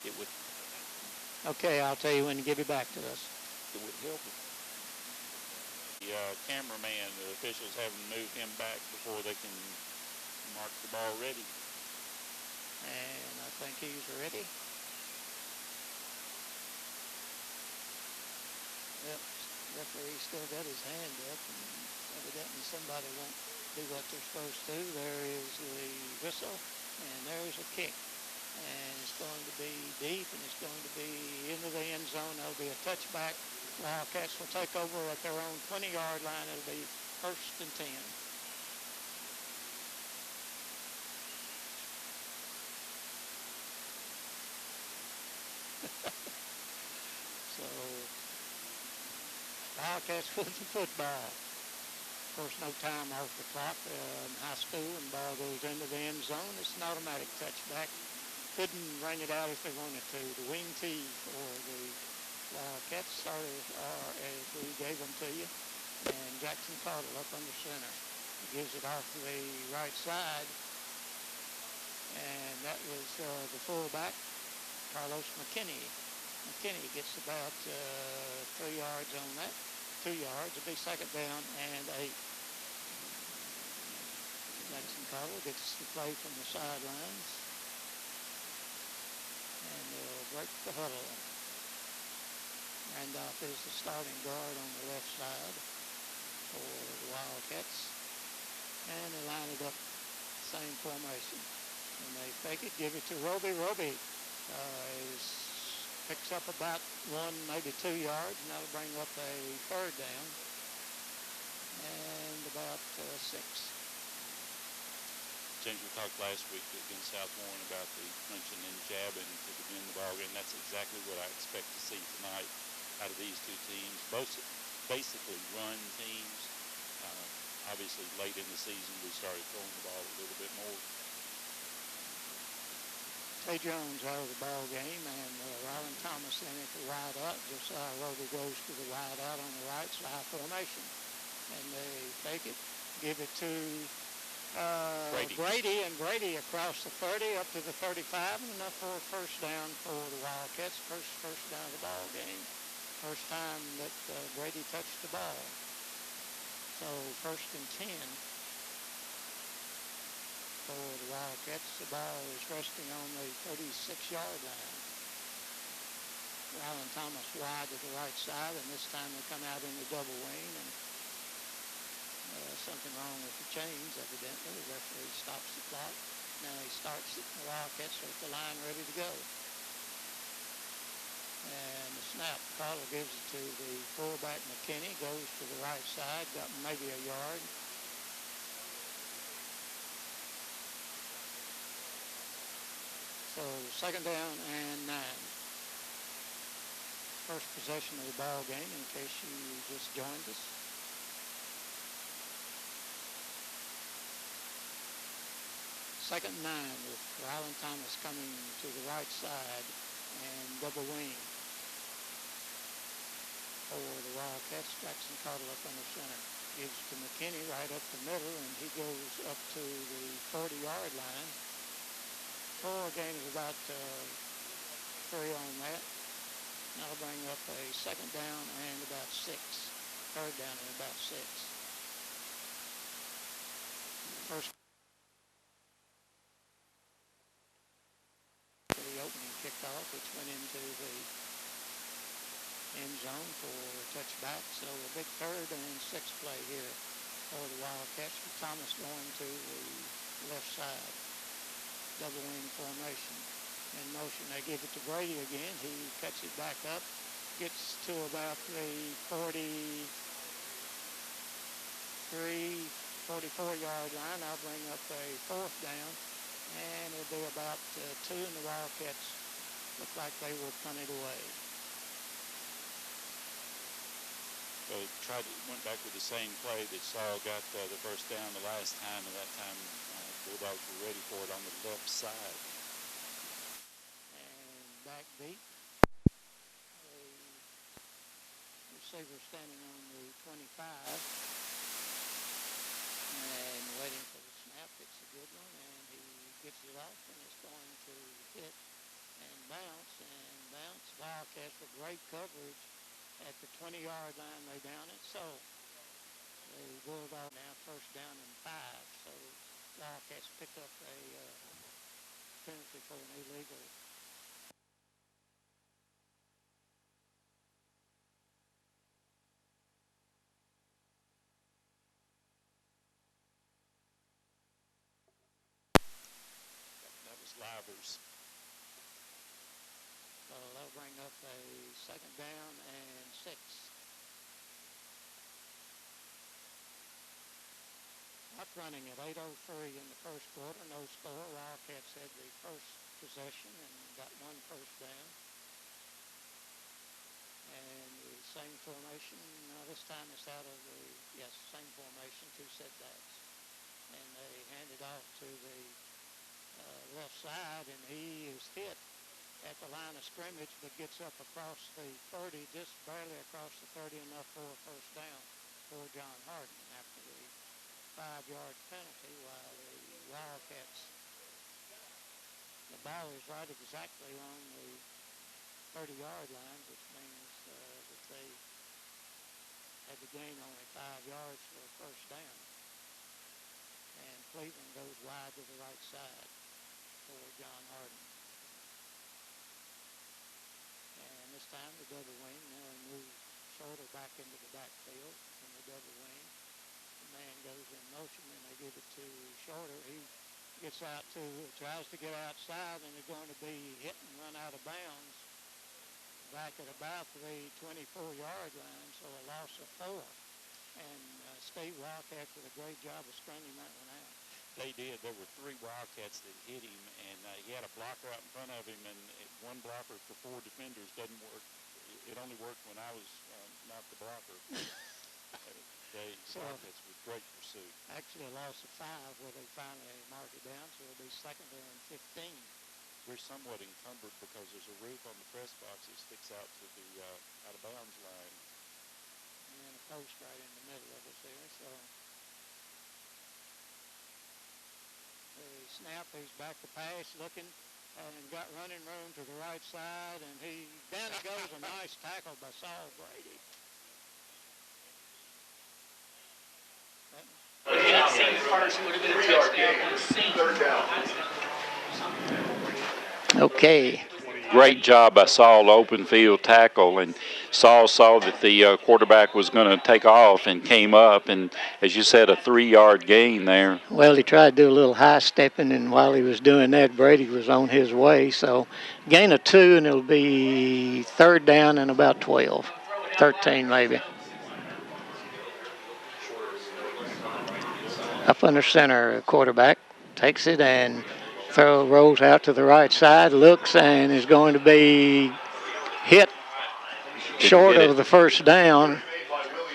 It would Okay, I'll tell you when to give it back to us. it would help if the cameraman, the officials haven't moved him back before they can mark the ball ready. And I think he's ready. Yep, referee still got his hand up, and evidently somebody won't do what they're supposed to. There is the whistle, and there's a kick. And it's going to be deep, and it's going to be into the end zone. That'll be a touchback. Wildcats will take over at their own 20-yard line. It'll be 1st and 10. So Wildcats with the football. Of course, no time off the clock in high school, and the ball goes into the end zone. It's an automatic touchback. Couldn't bring it out if they wanted to. The wing tee for the Wildcats started as we gave them to you, and Jackson Cottle up under center. He gives it off to the right side, and that was the fullback, Carlos McKinney. McKinney gets about 3 yards on that. 2 yards. It'll be 2nd down and 8. Jackson Cottle gets the play from the sidelines, and they'll break the huddle. Randolph is the starting guard on the left side for the Wildcats, and they line it up same formation. And they fake it, give it to Roby. Roby picks up about 1, maybe 2 yards, and that'll bring up a 3rd down and about 6. James, we talked last week against South Warren about the punching and jabbing to begin the ball game. That's exactly what I expect to see tonight out of these two teams. Both basically run teams. Obviously, late in the season, we started throwing the ball a little bit more. Tay Jones out of the ball game, and Rylan Thomas in at the wide out. Josiah Roby goes to the wide out on the right side formation. And they fake it, give it to Brady, and Brady across the 30 up to the 35, and enough for a 1st down for the Wildcats. First down of the ball game. First time that Brady touched the ball. So 1st and 10 for the Wildcats. The ball is resting on the 36-yard line. Rylan Thomas wide to the right side, and this time they come out in the double wing, and something wrong with the chains, evidently. The referee stops the clock. Now he starts it, and the Wildcats are at the line ready to go. And the snap, Carter gives it to the fullback McKinney, goes to the right side, got maybe a yard. So 2nd down and 9. First possession of the ball game, in case you just joined us. Second and 9 with Rylan Thomas coming to the right side and double wing for the Wildcats. Jackson Cottle up under center. Gives to McKinney right up the middle, and he goes up to the 40-yard line. Gain is about 3 on that. That'll bring up a 2nd down and about 6. 3rd down and about 6. First for the opening kickoff, which went into the end zone for a touchback. So a big 3rd and 6 play here for the Wildcats, with Thomas going to the left side. Double wing formation. In motion, they give it to Brady again. He cuts it back up, gets to about the 44-yard line. I'll bring up a 4th down, and it'll be about 2, and the Wildcats look like they will punt it away. So went back with the same play that Saul got the 1st down the last time, and that time Bulldogs were ready for it on the left side. And back deep. A receiver standing on the 25 and waiting for the snap. It's a good one, and he gets it off, and it's going to hit and bounce. Wildcats with great coverage at the 20-yard line. They down it. So the Bulldogs now first down and 5. So Wildcats pick up a penalty for an illegal. That was Livers. So they'll bring up a second down and 6. Up running at 8:03 in the first quarter, no score. Wildcats had the first possession and got one first down. And the same formation, this time it's out of the, same formation, 2 setbacks. And they hand it off to the left side, and he is hit at the line of scrimmage, but gets up across the 30, just barely across the 30, enough for a first down for John Hardin after the 5-yard penalty, while the Wildcats, the ball is right exactly on the 30-yard line, which means that they had to gain only 5 yards for a first down. And Cleveland goes wide to the right side for John Hardin. And this time the double wing, now they move Shorter back into the backfield in the double wing. The man goes in motion and they give it to Shorter. He gets out tries to get outside, and is going to be hit and run out of bounds back at about the 24-yard line, so a loss of 4. And State Wildcats did a great job of screening that one out. They did. There were 3 Wildcats that hit him, and he had a blocker out in front of him, and one blocker for 4 defenders doesn't work. It only worked when I was not the blocker. Wildcats with great pursuit. Actually a loss of 5 where they finally marked it down, so it'll be 2nd and 15. We're somewhat encumbered because there's a roof on the press box that sticks out to the out-of-bounds line. And a post right in the middle of us there, so the snap, he's back to pass, looking, and got running room to the right side, and down he goes, a nice tackle by Saul Brady. Okay. Great job by Saul, open field tackle, and Saul saw that the quarterback was going to take off and came up, and as you said, a 3-yard gain there. Well, he tried to do a little high stepping, and while he was doing that, Brady was on his way. So gain of 2, and it'll be 3rd down and about 12, 13 maybe. Up under center, quarterback takes it and rolls out to the right side, looks, and is going to be hit short of the first down,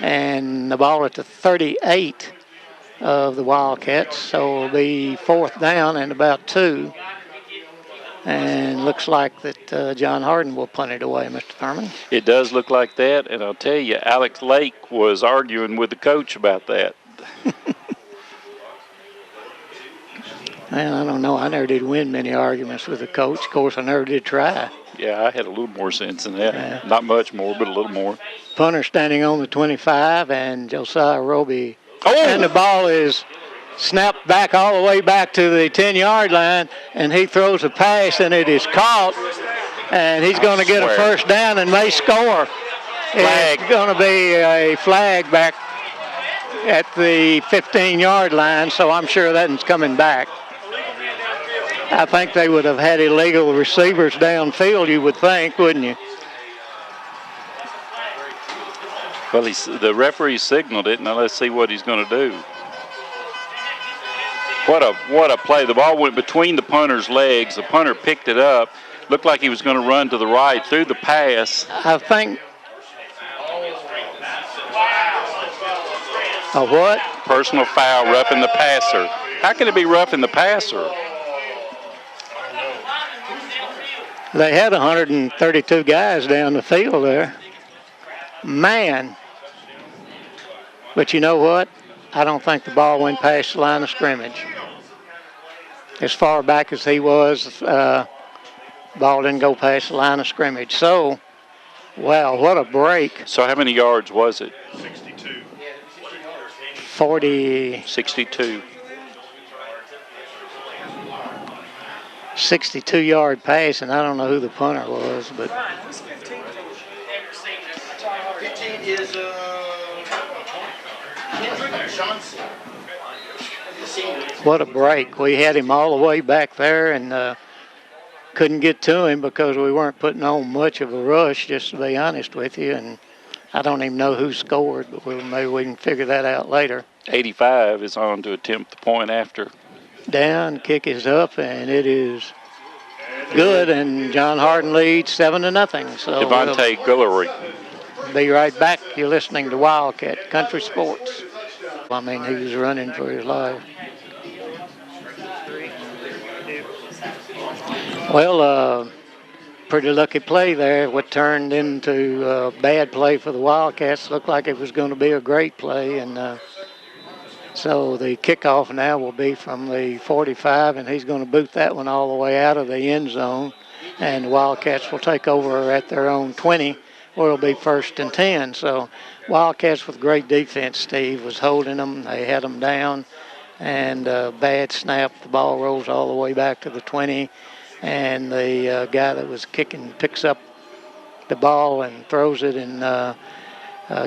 and the ball at the 38 of the Wildcats, so it'll be 4th down and about 2, and looks like that John Hardin will punt it away, Mr. Thurman. It does look like that, and I'll tell you, Alex Lake was arguing with the coach about that. Well, I don't know. I never did win many arguments with the coach. Of course, I never did try. Yeah, I had a little more sense than that. Not much more, but a little more. Punter standing on the 25, and Josiah Roby. Oh! And the ball is snapped back all the way back to the 10-yard line, and he throws a pass, and it is caught. And he's going to get a first down and may score. Flag. It's going to be a flag back at the 15-yard line, so I'm sure that one's coming back. I think they would have had illegal receivers downfield, you would think, wouldn't you? Well, the referee signaled it. Now let's see what he's going to do. What a play. The ball went between the punter's legs. The punter picked it up. Looked like he was going to run to the right, through the pass. I think. A what? Personal foul, roughing the passer. How can it be roughing the passer? They had 132 guys down the field there. Man. But you know what? I don't think the ball went past the line of scrimmage. As far back as he was, Ball didn't go past the line of scrimmage. So, wow, what a break. So how many yards was it? 40. 62. 62-yard pass, and I don't know who the punter was, but 15 is Johnson. what a break. We had him all the way back there and couldn't get to him because we weren't putting on much of a rush, just to be honest with you. And I don't even know who scored, but maybe we can figure that out later. 85 is on to attempt the point after. Down, kick is up, and it is good, and John Hardin leads 7-0. So Devontae Guillory. We'll be right back. You're listening to Wildcat Country Sports. I mean, he was running for his life. Well, pretty lucky play there. What turned into a bad play for the Wildcats looked like it was going to be a great play, and so the kickoff now will be from the 45, and he's going to boot that one all the way out of the end zone, and the Wildcats will take over at their own 20, where it'll be 1st and 10. So Wildcats with great defense, Steve, was holding them. They had them down, and bad snap. The ball rolls all the way back to the 20, and the guy that was kicking picks up the ball and throws it, and a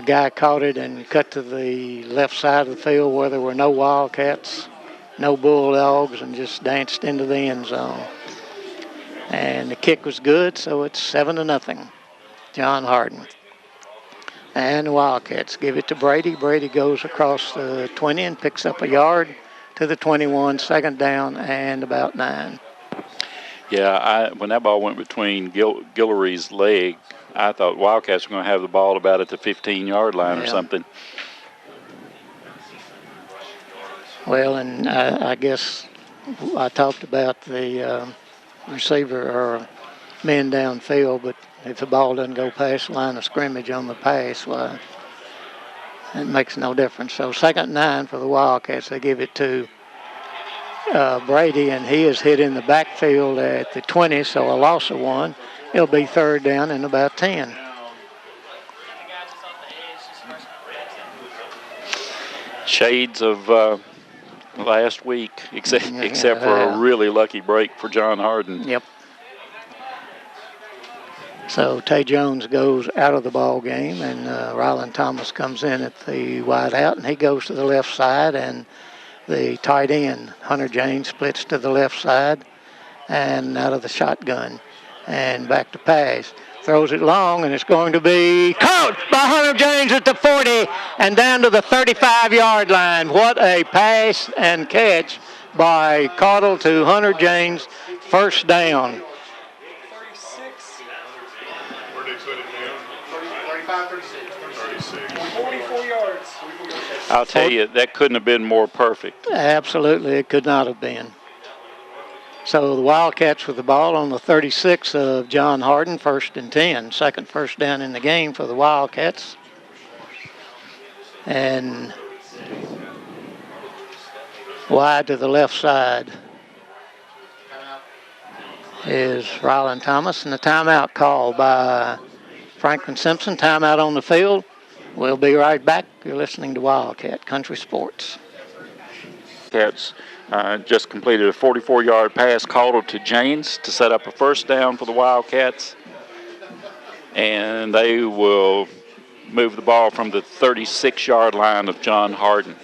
guy caught it and cut to the left side of the field where there were no Wildcats, no Bulldogs, and just danced into the end zone. And the kick was good, so it's 7-0. John Hardin. And the Wildcats give it to Brady. Brady goes across the 20 and picks up a yard to the 21, 2nd down and about 9. Yeah, when that ball went between Guillory's leg, I thought Wildcats were going to have the ball about at the 15-yard line or something. Well, and I guess I talked about the receiver or men downfield, but if the ball doesn't go past the line of scrimmage on the pass, well, it makes no difference. So 2nd and 9 for the Wildcats. They give it to Brady, and he is hit in the backfield at the 20, so a loss of 1. It'll be 3rd down and about 10. Shades of last week, except for a really lucky break for John Hardin. Yep. So Tay Jones goes out of the ball game, and Ryland Thomas comes in at the wide out, and he goes to the left side, and the tight end, Hunter James, splits to the left side and out of the shotgun and back to pass. Throws it long, and it's going to be caught by Hunter James at the 40 and down to the 35-yard line. What a pass and catch by Caudle to Hunter James, 1st down. 36. Where did they put it down? 35, 36. 44 yards. I'll tell you, that couldn't have been more perfect. Absolutely, it could not have been. So the Wildcats with the ball on the 36 of John Hardin, 1st and 10. 2nd 1st down in the game for the Wildcats. And wide to the left side is Ryland Thomas, and the timeout called by Franklin Simpson. Timeout on the field. We'll be right back. You're listening to Wildcat Country Sports. Cats just completed a 44-yard pass called to James to set up a 1st down for the Wildcats. And they will move the ball from the 36-yard line of John Hardin.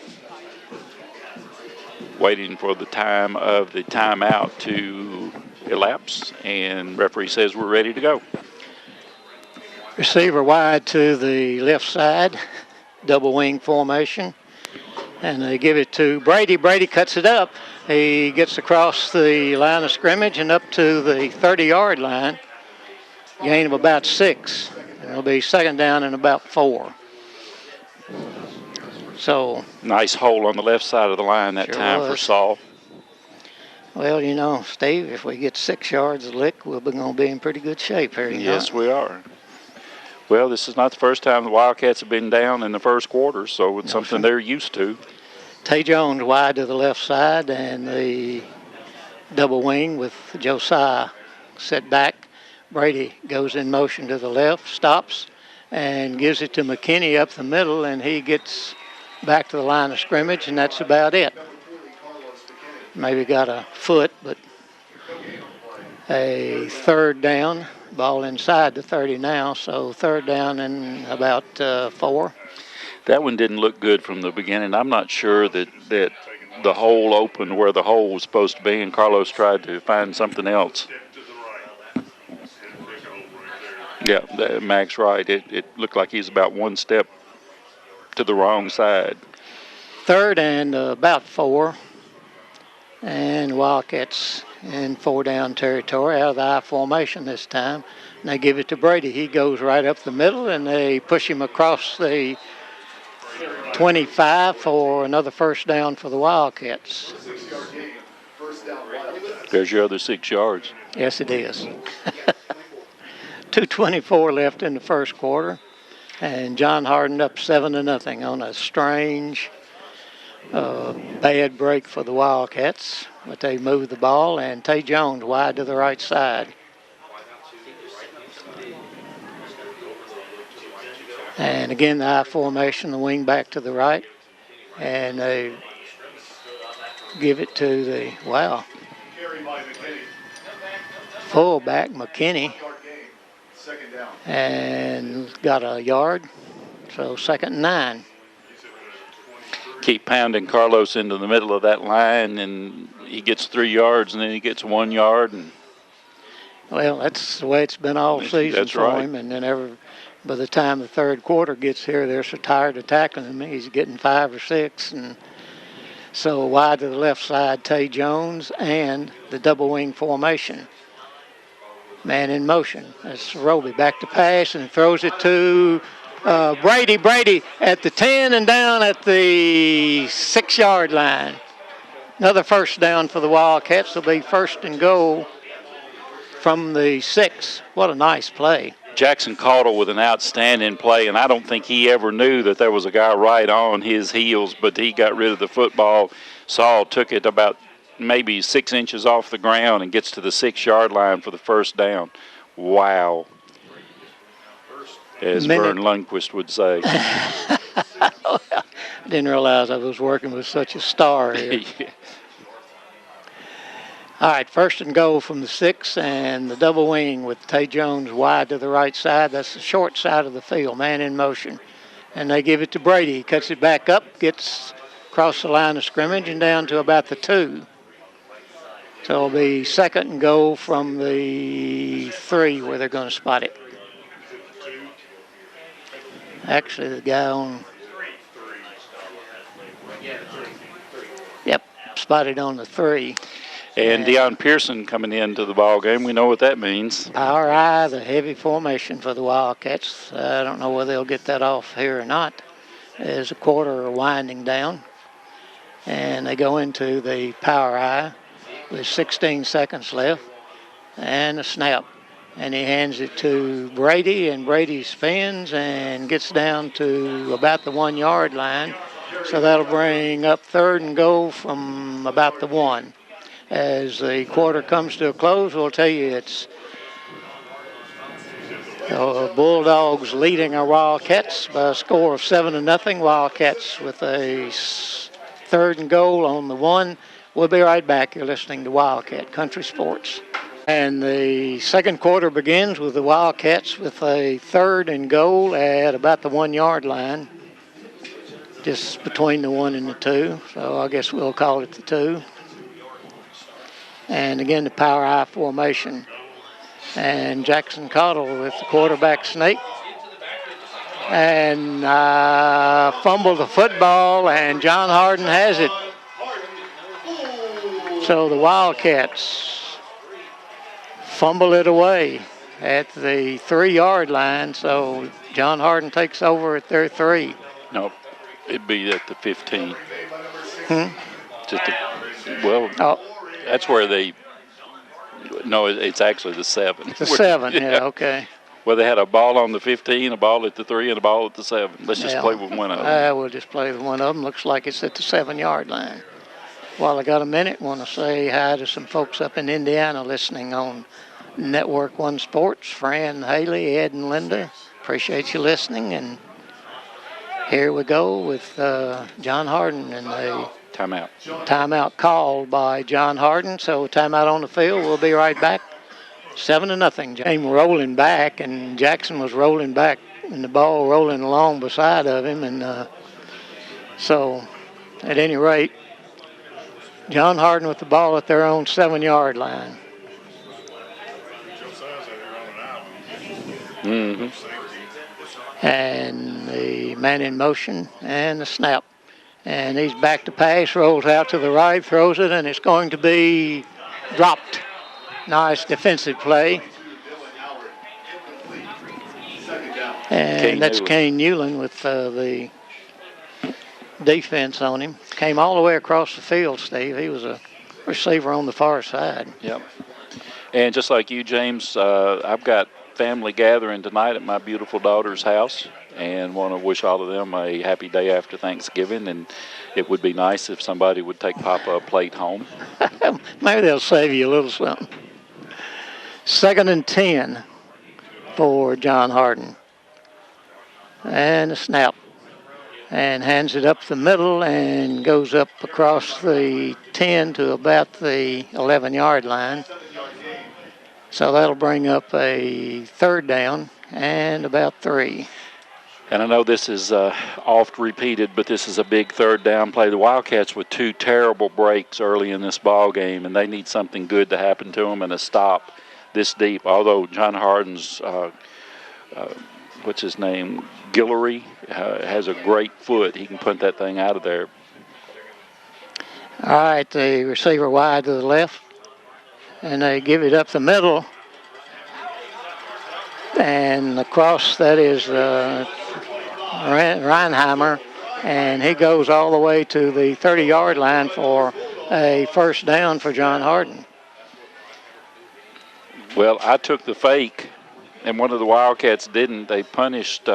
Waiting for the time of the timeout to elapse, and referee says we're ready to go. Receiver wide to the left side, double wing formation. And they give it to Brady. Brady cuts it up. He gets across the line of scrimmage and up to the 30-yard line. Gain of about 6. And it'll be 2nd down and about 4. So nice hole on the left side of the line that time for Saul. Well, you know, Steve, if we get 6 yards of lick, we're going to be in pretty good shape here. Yes, we are. Well, this is not the first time the Wildcats have been down in the first quarter, so it's something they're used to. Tay Jones wide to the left side, and the double wing with Josiah set back. Brady goes in motion to the left, stops, and gives it to McKinney up the middle, and he gets back to the line of scrimmage, and that's about it. Maybe got a foot, but a third down, ball inside the 30 now, so third down and about 4. That one didn't look good from the beginning. I'm not sure that the hole opened where the hole was supposed to be, and Carlos tried to find something else. Yeah, Mac's right. It looked like he's about one step to the wrong side. Third and about 4. And Wildcats in 4-down territory out of the I formation this time. And they give it to Brady. He goes right up the middle, and they push him across the 25 for another first down for the Wildcats. There's your other 6 yards. Yes, it is. 2:24 left in the first quarter, and John Hardin up 7-0 on a strange, bad break for the Wildcats. But they move the ball, and Tay Jones wide to the right side. And again, the I formation, the wing back to the right, and they give it to the, fullback McKinney, and got a yard, so 2nd and 9. Keep pounding Carlos into the middle of that line, and he gets 3 yards, and then he gets 1 yard. And well, that's the way it's been all season that's for right. him. And then by the time the third quarter gets here, they're so tired of tackling him. He's getting 5 or 6, and so wide to the left side, Tay Jones and the double wing formation. Man in motion. That's Roby back to pass and throws it to Brady. Brady at the 10 and down at the 6-yard line. Another first down for the Wildcats. It'll be 1st and goal from the 6. What a nice play. Jackson Caudle with an outstanding play, and I don't think he ever knew that there was a guy right on his heels, but he got rid of the football. Saul took it about maybe 6 inches off the ground and gets to the 6-yard line for the first down. Wow. As Vern Lundquist would say. I didn't realize I was working with such a star here. Yeah. All right, 1st and goal from the 6, and the double wing with Tay Jones wide to the right side. That's the short side of the field, man in motion. And they give it to Brady. He cuts it back up, gets across the line of scrimmage and down to about the 2. So it'll be 2nd and goal from the 3 where they're going to spot it. Actually, the guy on... Yep, spotted on the 3. And Deion Pearson coming into the ball game. We know what that means. Power I, the heavy formation for the Wildcats. I don't know whether they'll get that off here or not. As the quarter are winding down. And they go into the power I with 16 seconds left. And a snap. And he hands it to Brady, and Brady spins and gets down to about the 1-yard line. So that'll bring up 3rd and goal from about the 1. As the quarter comes to a close, we'll tell you it's the Bulldogs leading our Wildcats by a score of 7-0. Wildcats with a 3rd and goal on the 1. We'll be right back. You're listening to Wildcat Country Sports. And the second quarter begins with the Wildcats with a 3rd and goal at about the 1-yard line, just between the 1 and the 2. So I guess we'll call it the 2. And again, the power I formation. And Jackson Caudle with the quarterback sneak. And fumbled the football, and John Hardin has it. So the Wildcats fumble it away at the 3-yard line. So John Hardin takes over at their 3. Nope, it'd be at the 15. That's where they. No, it's actually the 7. The 7, yeah, okay. Well, they had a ball on the 15, a ball at the 3, and a ball at the 7. Let's just play with one of them. We'll just play with one of them. Looks like it's at the 7-yard line. While I got a minute, want to say hi to some folks up in Indiana listening on Network One Sports, Fran, Haley, Ed, and Linda. Appreciate you listening. And here we go with John Hardin and the timeout called by John Hardin. So timeout on the field. We'll be right back. 7-0. Came rolling back, and Jackson was rolling back, and the ball rolling along beside of him. And so, at any rate, John Hardin with the ball at their own 7-yard line. Mm-hmm. And the man in motion and the snap. And he's back to pass, rolls out to the right, throws it, and it's going to be dropped. Nice defensive play. And that's Kane Newland with the defense on him. Came all the way across the field, Steve. He was a receiver on the far side. Yep. And just like you, James, I've got family gathering tonight at my beautiful daughter's house, and want to wish all of them a happy day after Thanksgiving. And it would be nice if somebody would take Papa a plate home. Maybe they'll save you a little something. 2nd and 10 for John Hardin. And a snap. And hands it up the middle and goes up across the 10 to about the 11-yard line. So that'll bring up a 3rd down and about 3. And I know this is oft repeated, but this is a big 3rd down play. The Wildcats with 2 terrible breaks early in this ball game, and they need something good to happen to them and a stop this deep. Although John Hardin's, what's his name, Guillory, has a great foot. He can put that thing out of there. All right, the receiver wide to the left, and they give it up the middle. And across, that is Reinheimer, and he goes all the way to the 30-yard line for a 1st down for John Hardin. Well, I took the fake, and one of the Wildcats didn't. They punished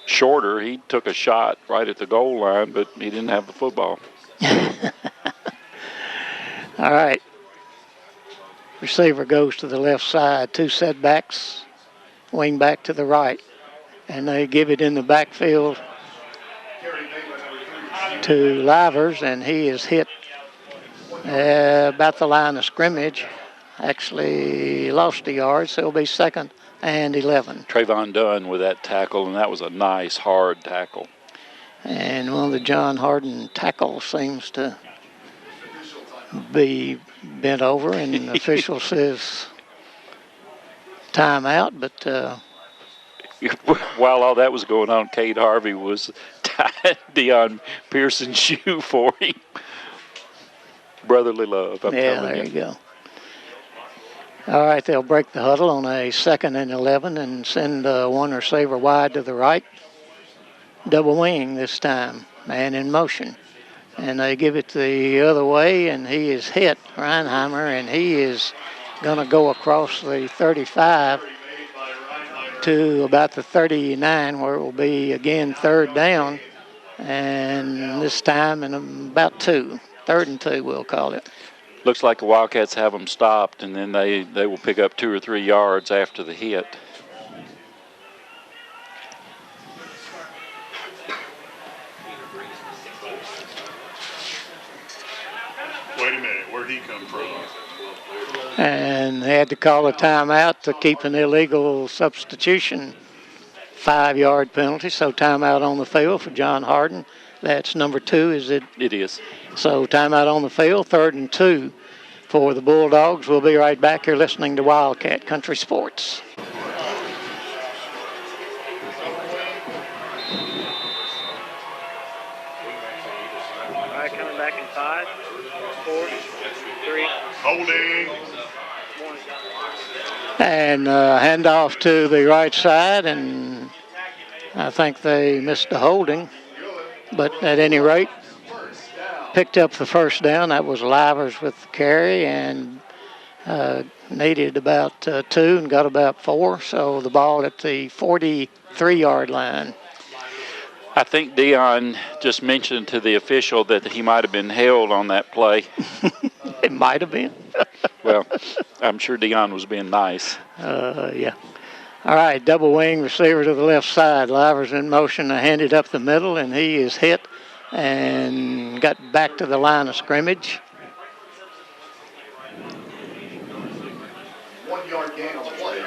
Shorter. He took a shot right at the goal line, but he didn't have the football. All right. Receiver goes to the left side. 2 setbacks, wing back to the right. And they give it in the backfield to Livers, and he is hit about the line of scrimmage. Actually lost a yard, so it'll be 2nd and 11. Trayvon Dunn with that tackle, and that was a nice, hard tackle. And one of the John Hardin tackles seems to be bent over, and the official says timeout, but while all that was going on, Cade Harvey was tying Deion Pearson's shoe for him. Brotherly love, I'm telling there you go. All right, they'll break the huddle on a 2nd and 11 and send one receiver wide to the right. Double wing this time, man in motion. And they give it the other way, and he is hit, Reinheimer, and he is going to go across the 35 to about the 39, where it will be, again, 3rd down. And this time in about 2. 3rd and 2, we'll call it. Looks like the Wildcats have them stopped, and then they will pick up 2 or 3 yards after the hit. Wait a minute, where'd he come from? And they had to call a timeout to keep an illegal substitution 5-yard penalty. So timeout on the field for John Hardin. That's number 2, is it? It is. So timeout on the field, 3rd and 2 for the Bulldogs. We'll be right back here listening to Wildcat Country Sports. All right, coming back in 5, 4, 3. Holding. And handoff to the right side, and I think they missed the holding. But at any rate, picked up the 1st down. That was Livers with the carry, and needed about 2 and got about 4. So the ball at the 43-yard line. I think Deion just mentioned to the official that he might have been held on that play. It might have been. Well, I'm sure Dion was being nice. Yeah. All right, double wing receiver to the left side. Livers in motion to hand it up the middle, and he is hit and got back to the line of scrimmage. 1 yard gain on the play.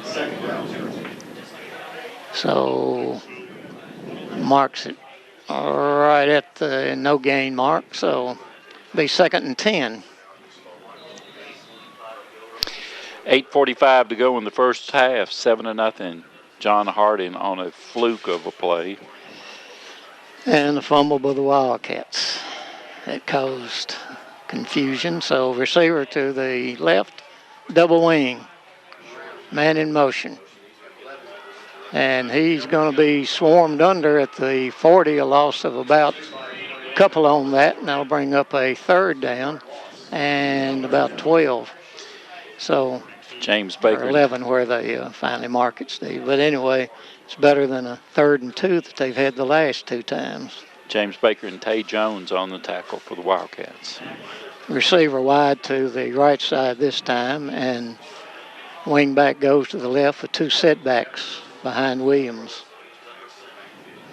Second down. So marks it right at the no gain mark. So be 2nd and 10. 8:45 to go in the first half, 7-0. John Hardin on a fluke of a play. And a fumble by the Wildcats. It caused confusion. So receiver to the left, double wing, man in motion. And he's going to be swarmed under at the 40, a loss of about a couple on that, and that'll bring up a 3rd down and about 12. So James Baker. or 11 where they finally mark it, Steve. But anyway, it's better than a 3rd and 2 that they've had the last 2 times. James Baker and Tay Jones on the tackle for the Wildcats. Receiver wide to the right side this time, and wing back goes to the left with 2 setbacks behind Williams.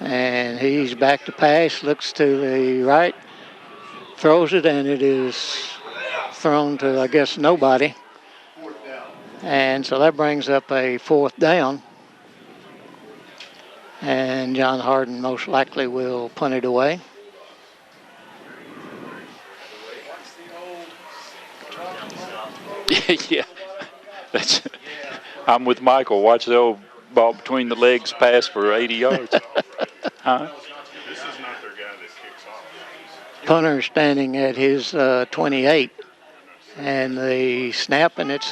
And he's back to pass, looks to the right, throws it, and it is thrown to, I guess, nobody. And so that brings up a 4th down. And John Hardin most likely will punt it away. Yeah. I'm with Michael. Watch the old ball between the legs pass for 80 yards. Huh? This is not their guy that kicks off. Punter standing at his 28. And the snap, and it's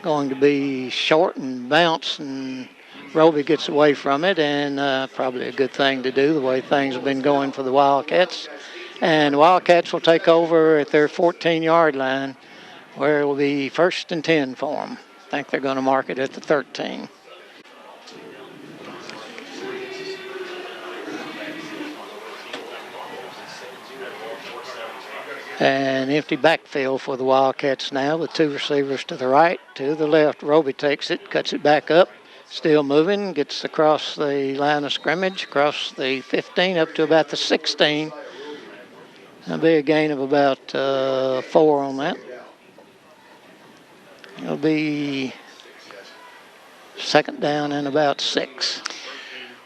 going to be short and bounce, and Roby gets away from it, and probably a good thing to do the way things have been going for the Wildcats. And the Wildcats will take over at their 14-yard line, where it will be 1st and 10 for them. I think they're going to mark it at the 13. An empty backfield for the Wildcats now with 2 receivers to the right, to the left. Roby takes it, cuts it back up, still moving, gets across the line of scrimmage, across the 15 up to about the 16. That'll be a gain of about 4 on that. It'll be 2nd down and about 6.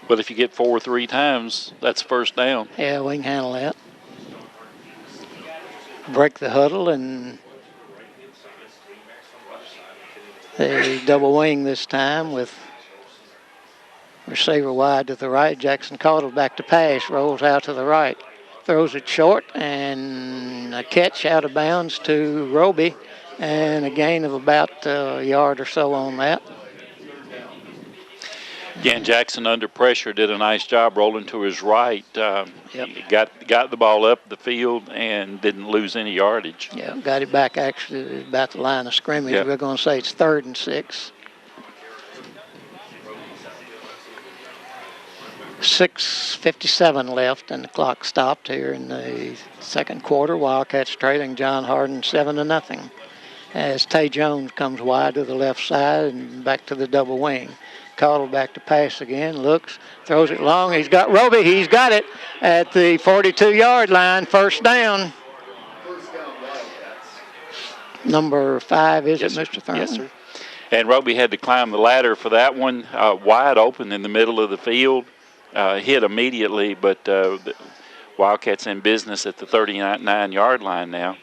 But if you get 4 3 times, that's 1st down. Yeah, we can handle that. Break the huddle, and they double wing this time with receiver wide to the right. Jackson Caudle back to pass, rolls out to the right, throws it short, and a catch out of bounds to Roby, and a gain of about a yard or so on that. Again, Jackson under pressure did a nice job rolling to his right. He got the ball up the field and didn't lose any yardage. Yeah, got it back actually about the line of scrimmage. Yep. We're going to say it's 3rd and 6. 6:57 left, and the clock stopped here in the 2nd quarter. Wildcats trailing John Hardin 7-0. As Tay Jones comes wide to the left side and back to the double wing. Caudle back to pass again, looks, throws it long. He's got Roby. He's got it at the 42-yard line, 1st down. Number 5, is Yes, it, sir. Mr. Thurman? Yes, sir. And Roby had to climb the ladder for that one, wide open in the middle of the field. Hit immediately, but the Wildcats in business at the 39-yard line now.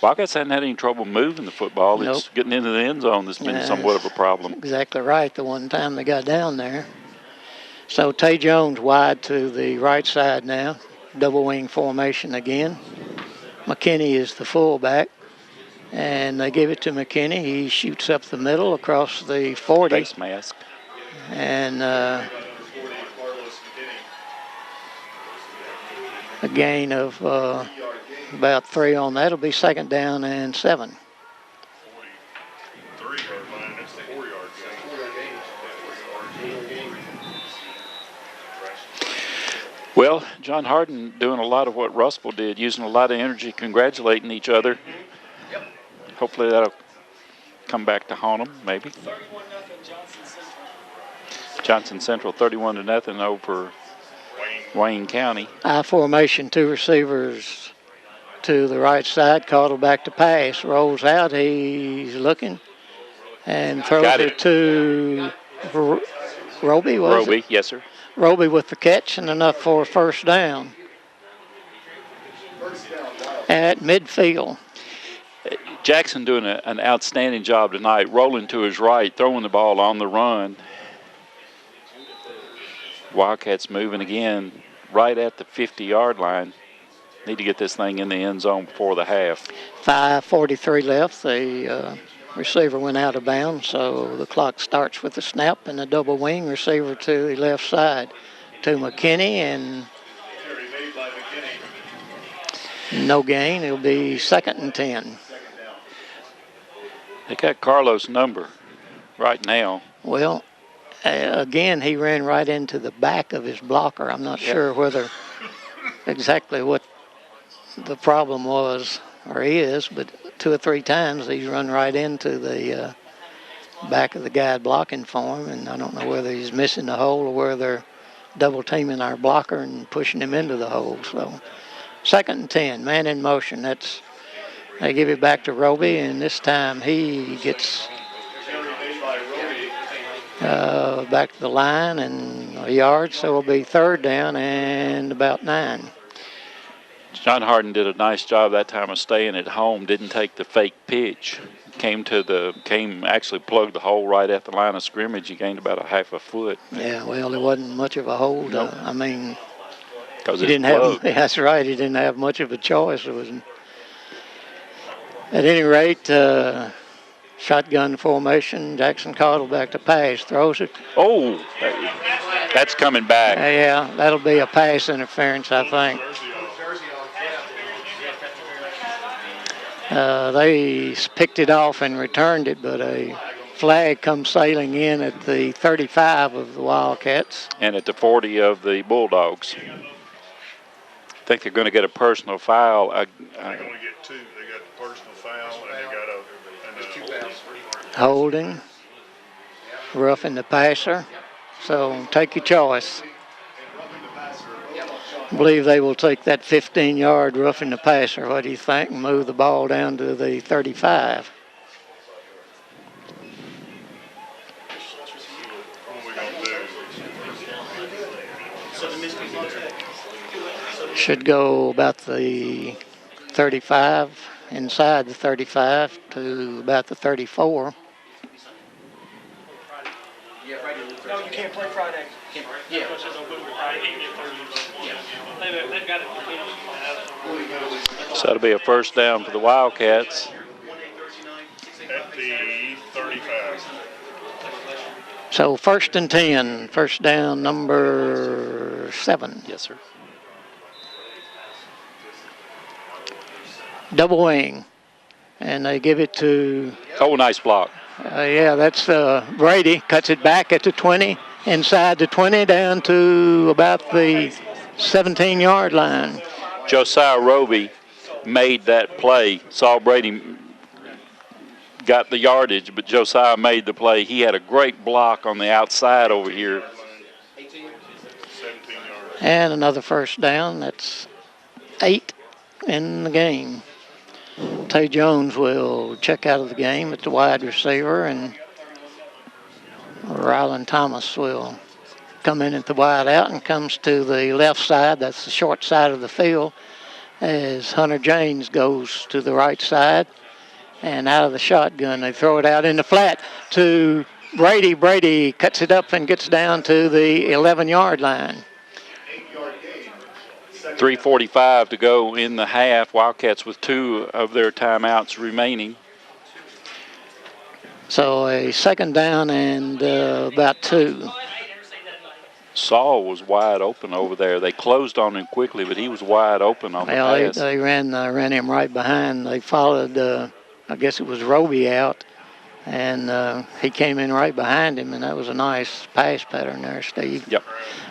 Wildcats hadn't had any trouble moving the football. Nope. It's getting into the end zone that's been somewhat of a problem. Exactly right, the one time they got down there. So Tay Jones wide to the right side now. Double wing formation again. McKinney is the fullback. And they give it to McKinney. He shoots up the middle across the 40. Face mask. And a gain of about 3 on that. It'll be 2nd down and 7. 43-yard line, that's the 4-yard gain. Well, John Hardin doing a lot of what Russell did, using a lot of energy, congratulating each other. hopefully that'll come back to haunt them, maybe. Johnson Central 31-0 over Wayne County. I formation, 2 receivers to the right side, Caudle back to pass, rolls out, he's looking, and throws it to Roby, was Roby, it? yes, sir. Roby with the catch and enough for a first down at midfield. Jackson doing an outstanding job tonight, rolling to his right, throwing the ball on the run. Wildcats moving again right at the 50-yard line. Need to get this thing in the end zone before the half. 5:43 left. The receiver went out of bounds, so the clock starts with the snap and a double wing receiver to the left side to McKinney, and no gain. It'll be 2nd and 10. They got Carlos' number right now. Well, again, he ran right into the back of his blocker. I'm not sure whether exactly what the problem was or is, but 2 or 3 times he's run right into the back of the guy blocking for him, and I don't know whether he's missing the hole or whether they're double teaming our blocker and pushing him into the hole. So 2nd and 10, man in motion. They give it back to Roby, and this time he gets back to the line and a yard, so it'll be 3rd down and about 9. John Hardin did a nice job that time of staying at home, didn't take the fake pitch. Actually plugged the hole right at the line of scrimmage. He gained about a half a foot. Yeah, well, there wasn't much of a hold. Nope. I mean, Because he didn't have. That's right. He didn't have much of a choice. It was. At any rate, shotgun formation. Jackson Caudle back to pass, throws it. Oh, that's coming back. Yeah, that'll be a pass interference, I think. They picked it off and returned it, but a flag comes sailing in at the 35 of the Wildcats. And at the 40 of the Bulldogs. I think they're going to get a personal foul. They're going to get 2. They got the personal foul and they got a holding, roughing the passer. So take your choice. I believe they will take that 15-yard roughing the passer. What do you think? And move the ball down to the 35. Should go about the 35, inside the 35 to about the 34. No, you can't play Friday. Yeah. So it'll be a first down for the Wildcats. at the 35. So 1st and 10, first down, number 7. Yes, sir. Double wing, and they give it to... Oh, nice block. Yeah, that's Brady. Cuts it back at the 20, inside the 20, down to about the 17-yard line. Josiah Roby made that play. Saul Brady got the yardage, but Josiah made the play. He had a great block on the outside over here. 17 yards. And another first down. That's 8 in the game. Tay Jones will check out of the game at the wide receiver, and Rylan Thomas will come in at the wide out and comes to the left side. That's the short side of the field, as Hunter James goes to the right side. And out of the shotgun, they throw it out in the flat to Brady. Brady cuts it up and gets down to the 11-yard line. 3:45 to go in the half. Wildcats with 2 of their timeouts remaining. So a second down and about 2. Saul was wide open over there. They closed on him quickly, but he was wide open on the pass. They ran him right behind. They followed, I guess it was Roby out, and he came in right behind him, and that was a nice pass pattern there, Steve. Yep.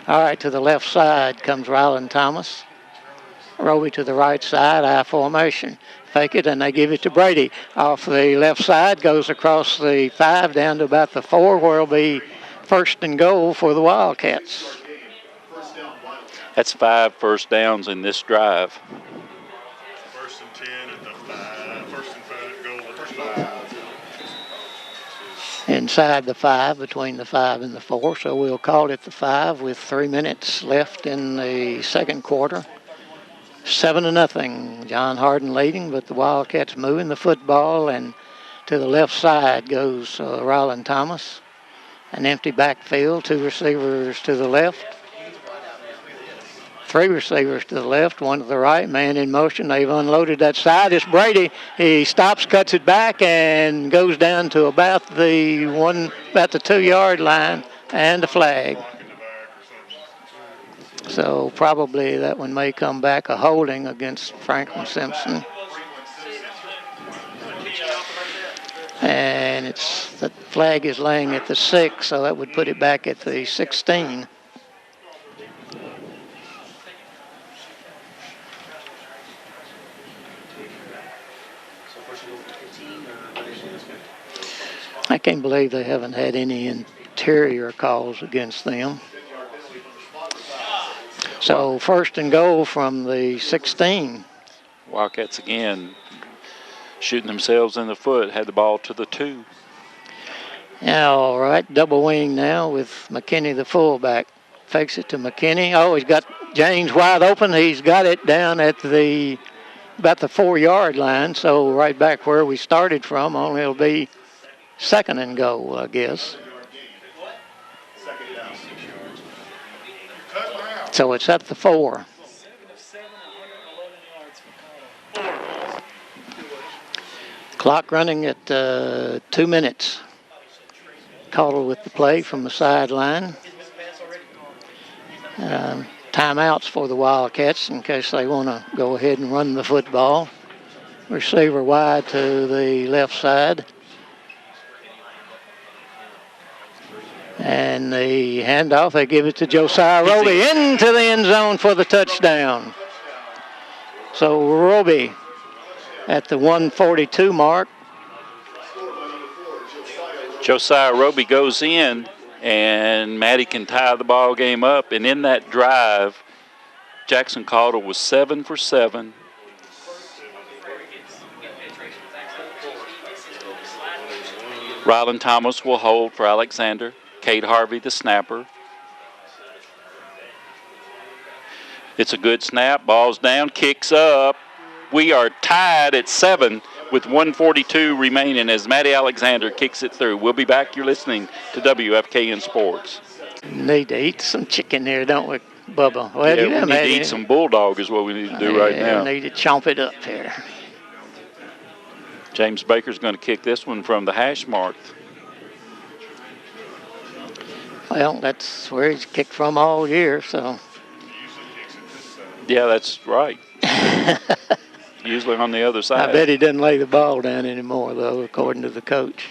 All right, to the left side comes Rylan Thomas. Roby to the right side, I formation. Fake it, and they give it to Brady. Off the left side, goes across the 5 down to about the 4, where it'll be first and goal for the Wildcats. That's 5 first downs in this drive. First and 10 at the 5. First and 5 goal at the 5. Inside the 5, between the 5 and the 4, so we'll call it the 5 with 3 minutes left in the second quarter. 7-0. John Hardin leading, but the Wildcats moving the football, and to the left side goes Ryland Thomas. An empty backfield, 2 receivers to the left. 3 receivers to the left, 1 to the right, man in motion. They've unloaded that side. It's Brady. He stops, cuts it back, and goes down to about the 2-yard line, and a flag. So probably that one may come back a holding against Franklin Simpson. And the flag is laying at the 6, so that would put it back at the 16. I can't believe they haven't had any interior calls against them. So first and goal from the 16. Wildcats again shooting themselves in the foot, had the ball to the 2. All right, double wing now with McKinney, the fullback. Fakes it to McKinney. Oh, he's got James wide open. He's got it down at about the 4-yard line, so right back where we started from, only it'll be second and goal, I guess. So it's at the 4. Clock running at 2 minutes. Caudle with the play from the sideline. Timeouts for the Wildcats in case they want to go ahead and run the football. Receiver wide to the left side. And the handoff, they give it to Josiah Roby into the end zone for the touchdown. So Roby at the 142 mark. Josiah Roby goes in, and Maddie can tie the ball game up. And in that drive, Jackson Caudle was 7 for 7. Ryland Thomas will hold for Alexander. Kate Harvey, the snapper. It's a good snap. Ball's down, kicks up. We are tied at 7 with 1:42 remaining as Maddie Alexander kicks it through. We'll be back. You're listening to WFKN Sports. Need to eat some chicken here, don't we, Bubba? Well, yeah, we need to eat some bulldog is what we need to do right now. We need to chomp it up here. James Baker's going to kick this one from the hash mark. Well, that's where he's kicked from all year, so. Yeah, that's right. Usually on the other side. I bet he doesn't lay the ball down anymore, though, according to the coach.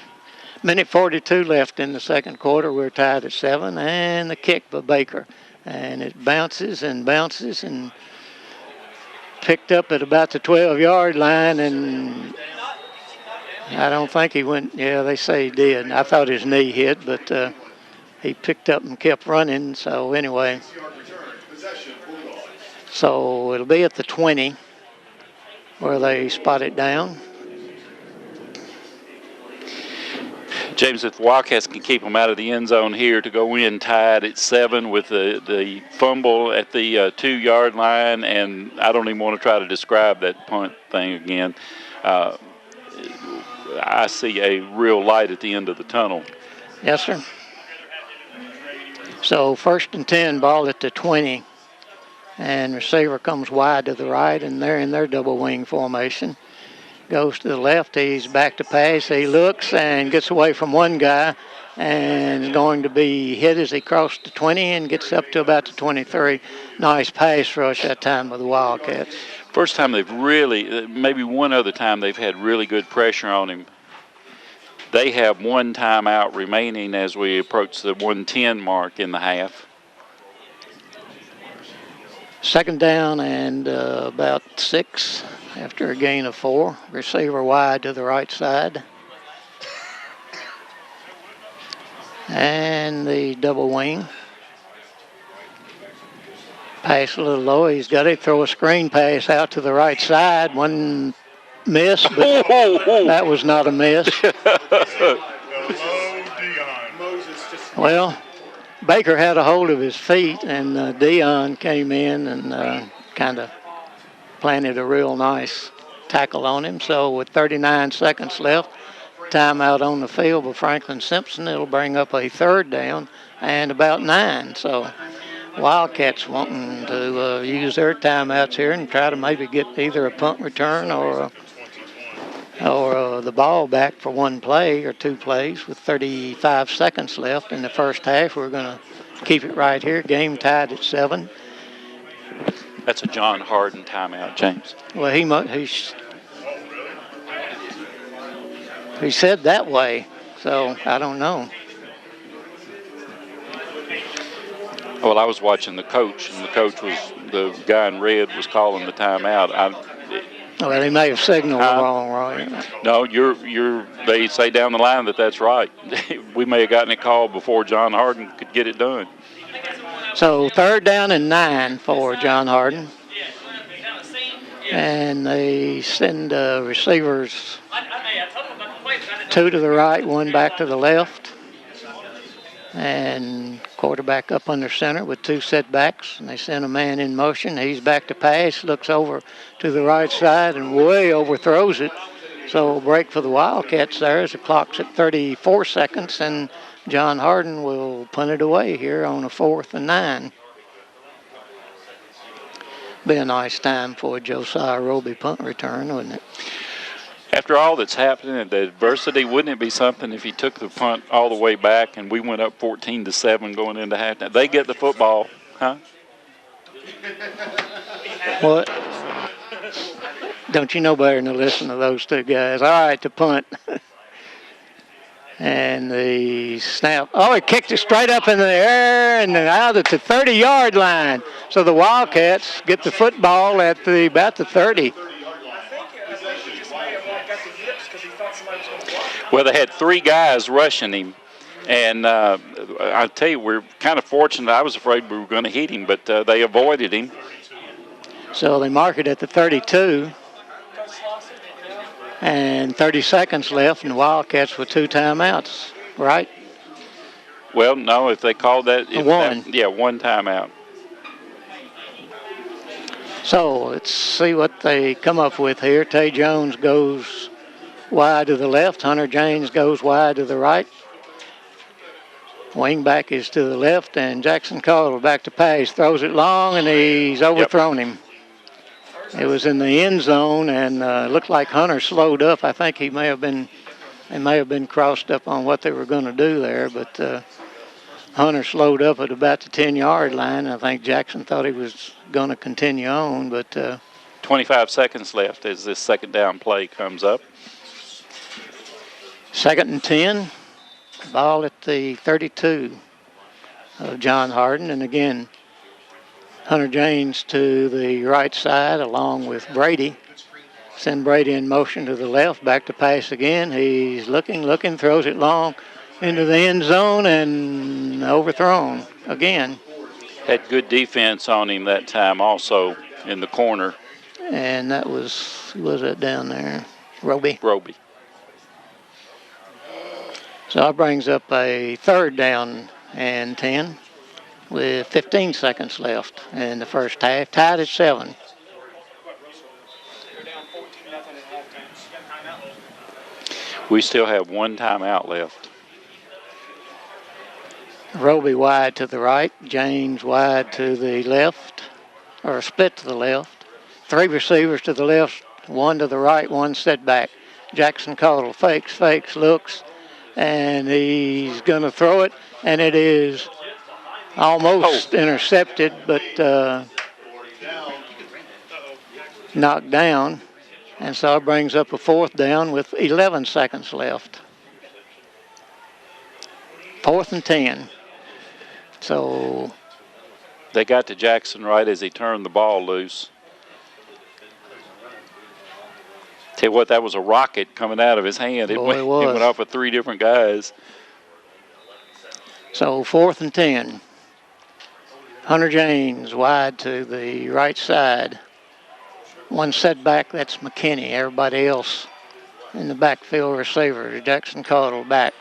Minute 42 left in the second quarter. We're tied at 7, and the kick by Baker. And it bounces and bounces and picked up at about the 12-yard line, and I don't think he went. Yeah, they say he did. I thought his knee hit, but he picked up and kept running. So anyway, so it'll be at the 20 where they spot it down. James, if Wildcats can keep them out of the end zone here to go in tied at 7 with the fumble at the 2-yard line, and I don't even want to try to describe that punt thing again. I see a real light at the end of the tunnel. Yes, sir. So 1st and 10, ball at the 20. And receiver comes wide to the right, and they're in their double wing formation. Goes to the left, he's back to pass. He looks and gets away from one guy and is going to be hit as he crossed the 20 and gets up to about the 23. Nice pass rush that time with the Wildcats. First time they've really, maybe one other time they've had really good pressure on him. They have one timeout remaining as we approach the 1:10 mark in the half. Second down and about 6 after a gain of 4. Receiver wide to the right side. And the double wing. Pass a little low. He's got it. Throw a screen pass out to the right side. One miss, but that was not a miss. Well, Baker had a hold of his feet, and Dion came in and kind of planted a real nice tackle on him. So with 39 seconds left, timeout on the field with Franklin Simpson, it'll bring up a third down and about 9. So Wildcats wanting to use their timeouts here and try to maybe get either a punt return or the ball back for one play or two plays with 35 seconds left in the first half. We're going to keep it right here. Game tied at 7. That's a John Hardin timeout, James. Well, he said that way, so I don't know. Well, I was watching the coach, and the guy in red was calling the timeout. Well, he may have signaled wrong, right? No, they say down the line that's right. We may have gotten it called before John Hardin could get it done. So third down and 9 for John Hardin. And they send receivers 2 to the right, 1 back to the left. And quarterback up under center with 2 setbacks. And they send a man in motion. He's back to pass, looks over to the right side and way overthrows it. So a break for the Wildcats there as the clock's at 34 seconds. And John Hardin will punt it away here on a 4th and 9. Be a nice time for a Josiah Roby punt return, wouldn't it? After all that's happening and the adversity, wouldn't it be something if he took the punt all the way back and we went up 14-7 going into halftime? They get the football, huh? What? Don't you know better than to listen to those two guys? All right, the punt. And the snap. Oh, he kicked it straight up in the air and out at the 30-yard line. So the Wildcats get the football at about the 30. Well, they had 3 guys rushing him. And I tell you, we're kind of fortunate. I was afraid we were going to hit him, but they avoided him. So they mark it at the 32. And 30 seconds left, and the Wildcats with 2 timeouts, right? Well, no, if they called that... One. 1 timeout. So let's see what they come up with here. Tay Jones goes wide to the left. Hunter James goes wide to the right. Wingback is to the left, and Jackson Caldwell back to pass. Throws it long, and he's overthrown him. It was in the end zone, and looked like Hunter slowed up. I think they may have been crossed up on what they were going to do there, but Hunter slowed up at about the 10-yard line. I think Jackson thought he was going to continue on, but 25 seconds left as this second down play comes up. 2nd and 10. Ball at the 32 of John Hardin, and again, Hunter James to the right side along with Brady. Send Brady in motion to the left, back to pass again. He's looking, throws it long into the end zone and overthrown again. Had good defense on him that time also in the corner. And that was it down there? Roby. So that brings up a 3rd down and 10. With 15 seconds left in the first half, tied at 7. We still have 1 timeout left. Roby wide to the right, James wide to the left, or split to the left. 3 receivers to the left, 1 to the right, 1 setback. Jackson Caldwell fakes, looks, and he's going to throw it, and it is almost intercepted, but knocked down. And so it brings up a 4th down with 11 seconds left. 4th and 10. So They got to Jackson right as he turned the ball loose. Tell you what, that was a rocket coming out of his hand. It went off of 3 different guys. So 4th and 10. Hunter James wide to the right side. One setback, that's McKinney. Everybody else in the backfield receiver. Jackson Caudle back.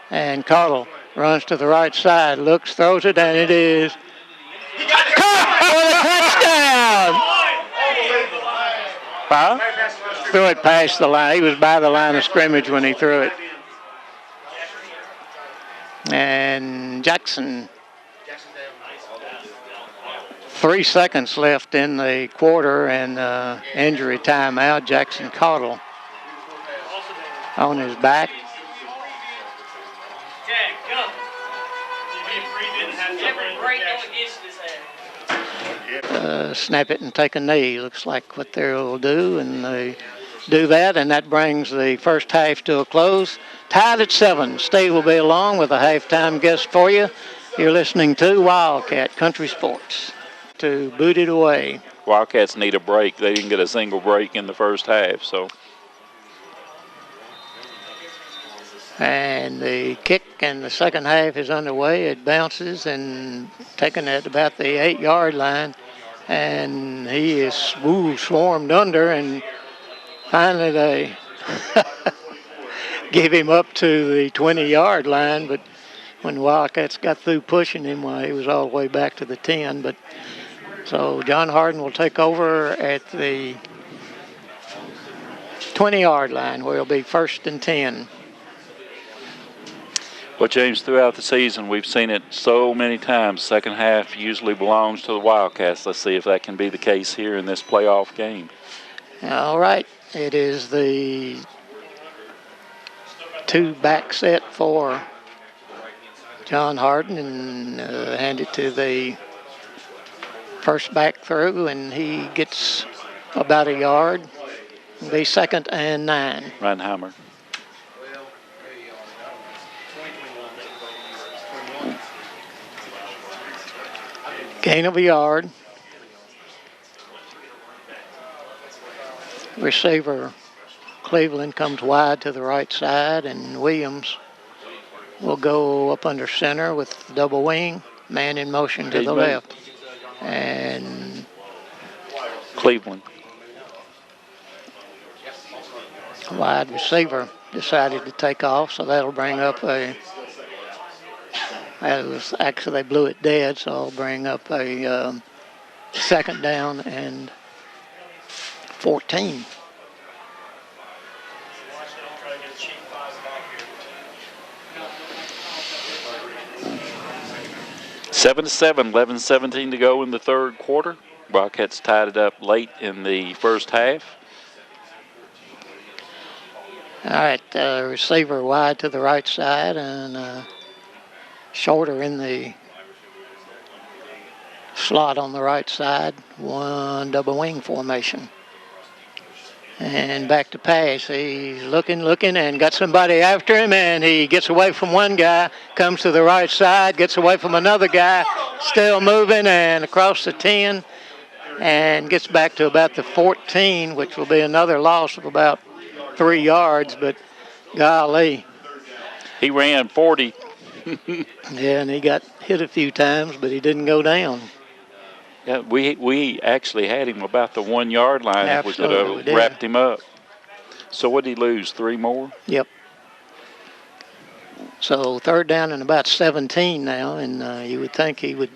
And Caudle runs to the right side, looks, throws it, and it is caught for the touchdown! Huh? Threw it past the line. He was by the line of scrimmage when he threw it. And Jackson, 3 seconds left in the quarter and injury timeout. Jackson Caudle on his back. Snap it and take a knee. Looks like what they'll do, and they do that, and that brings the first half to a close. Tied at 7. Steve will be along with a halftime guest for you. You're listening to Wildcat Country Sports. To boot it away. Wildcats need a break. They didn't get a single break in the first half, so. And the kick in the second half is underway. It bounces and taken at about the 8-yard line. And he is swarmed under, and finally they give him up to the 20-yard line. But when the Wildcats got through pushing him, well, he was all the way back to the 10. But so John Hardin will take over at the 20-yard line, where it'll be 1st and 10. Well, James, throughout the season, we've seen it so many times. Second half usually belongs to the Wildcats. Let's see if that can be the case here in this playoff game. All right. It is the 2-back set for John Hardin, and hand it to the first back through, and he gets about a yard. It'll be 2nd and 9. Reinheimer. Gain of a yard. Receiver Cleveland comes wide to the right side, and Williams will go up under center with double wing. Man in motion to the left. And Cleveland. Wide receiver decided to take off, so that'll bring up a... Actually, they blew it dead, so I'll bring up a 2nd down and 14. Seven to 7, 11-17 to go in the third quarter. Wildcats tied it up late in the first half. All right, receiver wide to the right side, and shorter in the slot on the right side. One double wing formation. And back to pass. He's looking, and got somebody after him, and he gets away from one guy, comes to the right side, gets away from another guy, still moving, and across the 10, and gets back to about the 14, which will be another loss of about 3 yards, but golly. He ran 40. Yeah, and he got hit a few times, but he didn't go down. Yeah, we actually had him about the 1 yard line. Absolutely, if we could have wrapped him up. So what did he lose? 3 more? Yep. So 3rd down and about 17 now, and you would think he would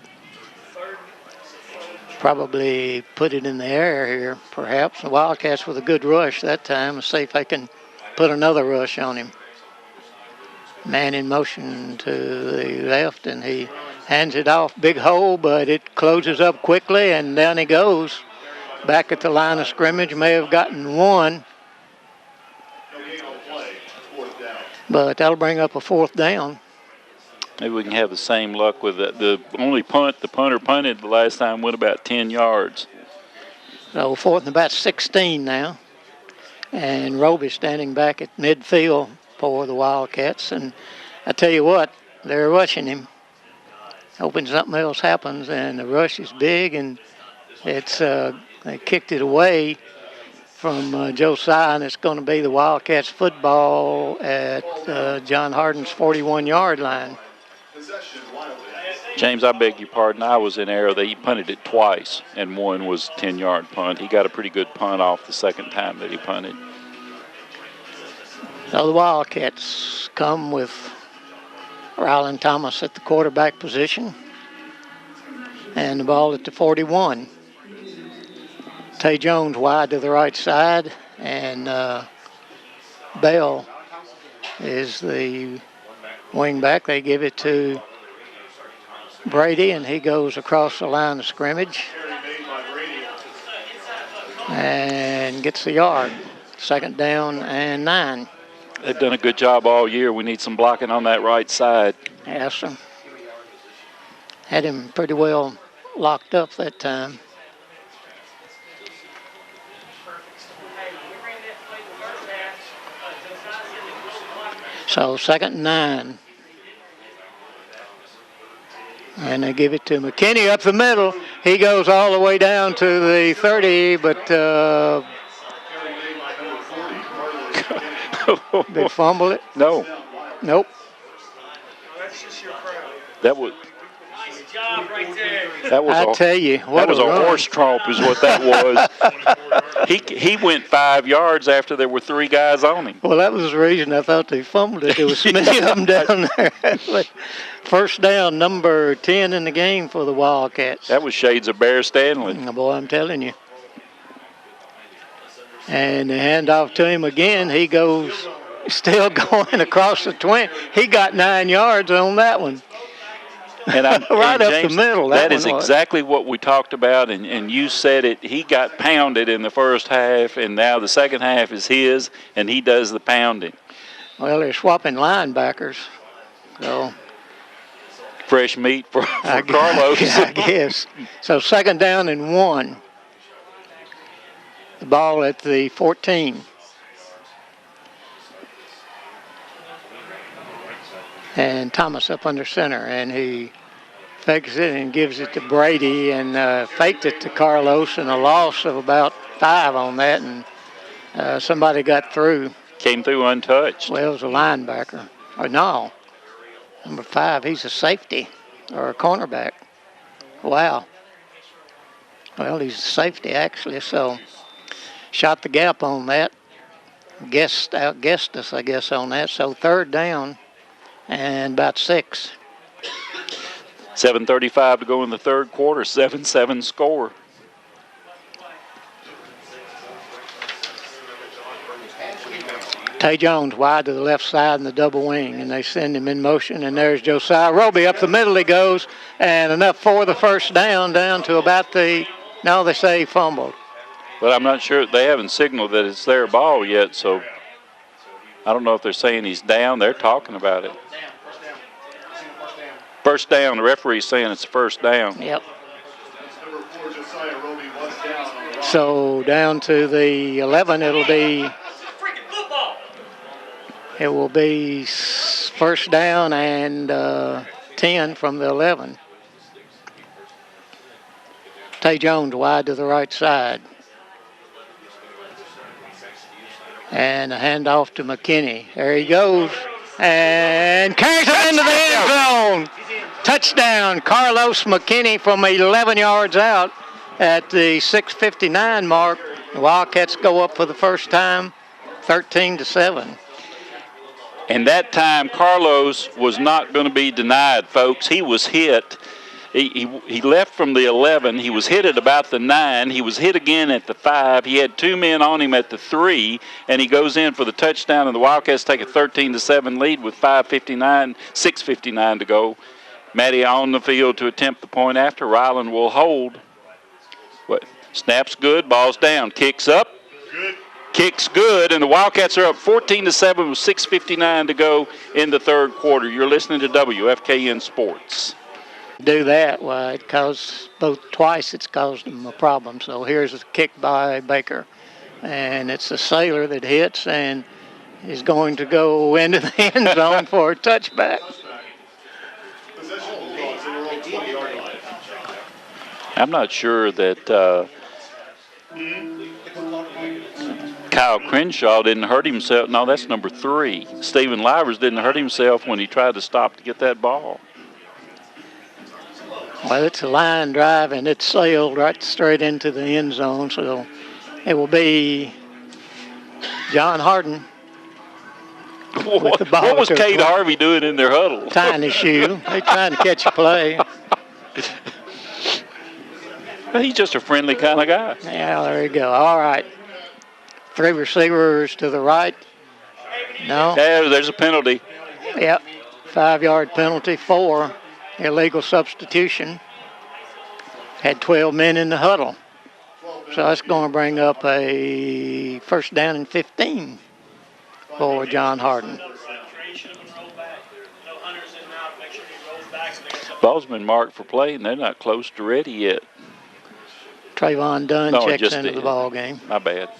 probably put it in the air here, perhaps. The Wildcats with a good rush that time. Let's see if they can put another rush on him. Man in motion to the left, and he hands it off. Big hole, but it closes up quickly, and down he goes. Back at the line of scrimmage, may have gotten 1. But that'll bring up a 4th down. Maybe we can have the same luck with the only punt. The punter punted the last time, went about 10 yards. So 4th and about 16 now. And Roby standing back at midfield for the Wildcats. And I tell you what, they're rushing him. hoping something else happens, and the rush is big, and it's they kicked it away from Josiah, and it's going to be the Wildcats football at John Hardin's 41-yard line. James, I beg your pardon. I was in error. He punted it twice, and one was 10-yard punt. He got a pretty good punt off the second time that he punted. So the Wildcats come with Rylan Thomas at the quarterback position, and the ball at the 41. Tay Jones wide to the right side, and Bell is the wing back. They give it to Brady, and he goes across the line of scrimmage and gets the yard. Second down and 9. They've done a good job all year. We need some blocking on that right side. Yes, sir. Had him pretty well locked up that time. So 2nd and 9. And they give it to McKinney up the middle. He goes all the way down to the 30, but they fumble it. No. Nope. That was. I tell you, what that was a horse tromp is what that was. He went 5 yards after there were 3 guys on him. Well, that was the reason I thought they fumbled it. There was many of them down there. First down, number 10 in the game for the Wildcats. That was shades of Bear Stanley. Oh, boy, I'm telling you. And the handoff to him again. He goes still going across the 20. He got 9 yards on that one. And right and up James, the middle. That is exactly what we talked about, and you said it. He got pounded in the first half, and now the second half is his, and he does the pounding. Well, they're swapping linebackers, so fresh meat for Carlos. I guess. So 2nd down and 1. The ball at the 14. And Thomas up under center, and he fakes it and gives it to Brady, and faked it to Carlos, and a loss of about 5 on that, and somebody got through. Came through untouched. Well, it was a linebacker. Or no, number 5, he's a safety or a cornerback. Wow. Well, he's a safety, actually, so shot the gap on that. Outguessed us, I guess, on that. So 3rd down and about 6. 7:35 to go in the 3rd quarter, 7-7 score. Tay Jones wide to the left side in the double wing, and they send him in motion, and there's Josiah Roby. Up the middle he goes, and enough for the first down to about the, no, they say he fumbled. But I'm not sure, they haven't signaled that it's their ball yet, so I don't know if they're saying he's down. They're talking about it. First down. The referee's saying it's first down. Yep. So down to the 11, it will be first down and 10 from the 11. Tay Jones wide to the right side. And a handoff to McKinney. There he goes. And carries it into the end zone. Touchdown, Carlos McKinney from 11 yards out at the 6:59 mark. The Wildcats go up for the first time, 13-7. And that time, Carlos was not going to be denied, folks. He was hit. He left from the 11. He was hit at about the 9. He was hit again at the 5. He had 2 men on him at the 3, and he goes in for the touchdown, and the Wildcats take a 13-7 lead with 6:59 to go. Matty on the field to attempt the point after. Ryland will hold. Snaps good, ball's down, kicks up. Good. Kicks good, and the Wildcats are up 14-7 with 6:59 to go in the 3rd quarter. You're listening to WFKN Sports. Do that, why it caused twice it's caused them a problem. So here's a kick by Baker, and it's a Sailor that hits and is going to go into the end zone for a touchback. we're on the 20-yard line. I'm not sure that Kyle Crenshaw didn't hurt himself. No, that's number 3. Stephen Livers didn't hurt himself when he tried to stop to get that ball. Well, it's a line drive, and it's sailed right straight into the end zone, so it will be John Hardin with the ball. What was Cade Harvey doing in their huddle? Tying his shoe. They're trying to catch a play. He's just a friendly kind of guy. Yeah, there you go. All right. 3 receivers to the right. No. Yeah, there's a penalty. Yep. 5-yard penalty for illegal substitution. Had 12 men in the huddle. So that's going to bring up a first down and 15 for John Hardin. Ball's been marked for play, and they're not close to ready yet. Trayvon Dunn No, checks into the ball game. My bad.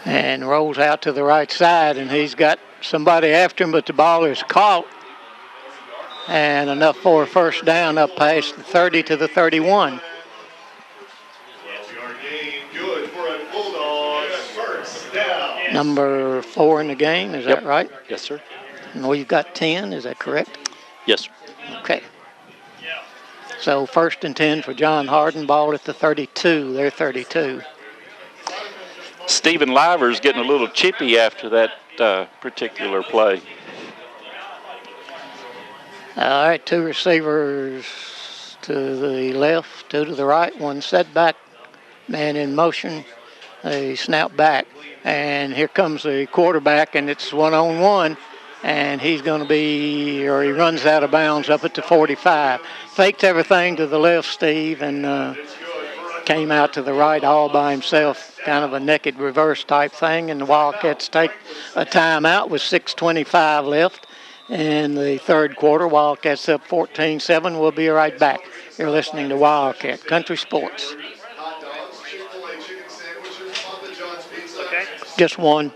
And rolls out to the right side, and he's got somebody after him, but the ball is caught. And enough for a first down up past the 30 to the 31. 12-yard gain, good for a Bulldog first down. Number 4 in the game, is that right? Yes, sir. And we've got 10, is that correct? Yes, sir. Okay. So first and 10 for John Hardin, ball at the 32. They're 32. Stephen Livers getting a little chippy after that particular play. All right, 2 receivers to the left, 2 to the right, 1 setback, man in motion, a snap back, and here comes the quarterback, and it's 1-on-1, and he's going to be, or he runs out of bounds up at the 45. Faked everything to the left, Steve, and came out to the right all by himself, kind of a naked reverse type thing, and the Wildcats take a timeout with 6:25 left. In the third quarter, Wildcats up 14-7. We'll be right back. You're listening to Wildcat Country Sports. Okay. Just one.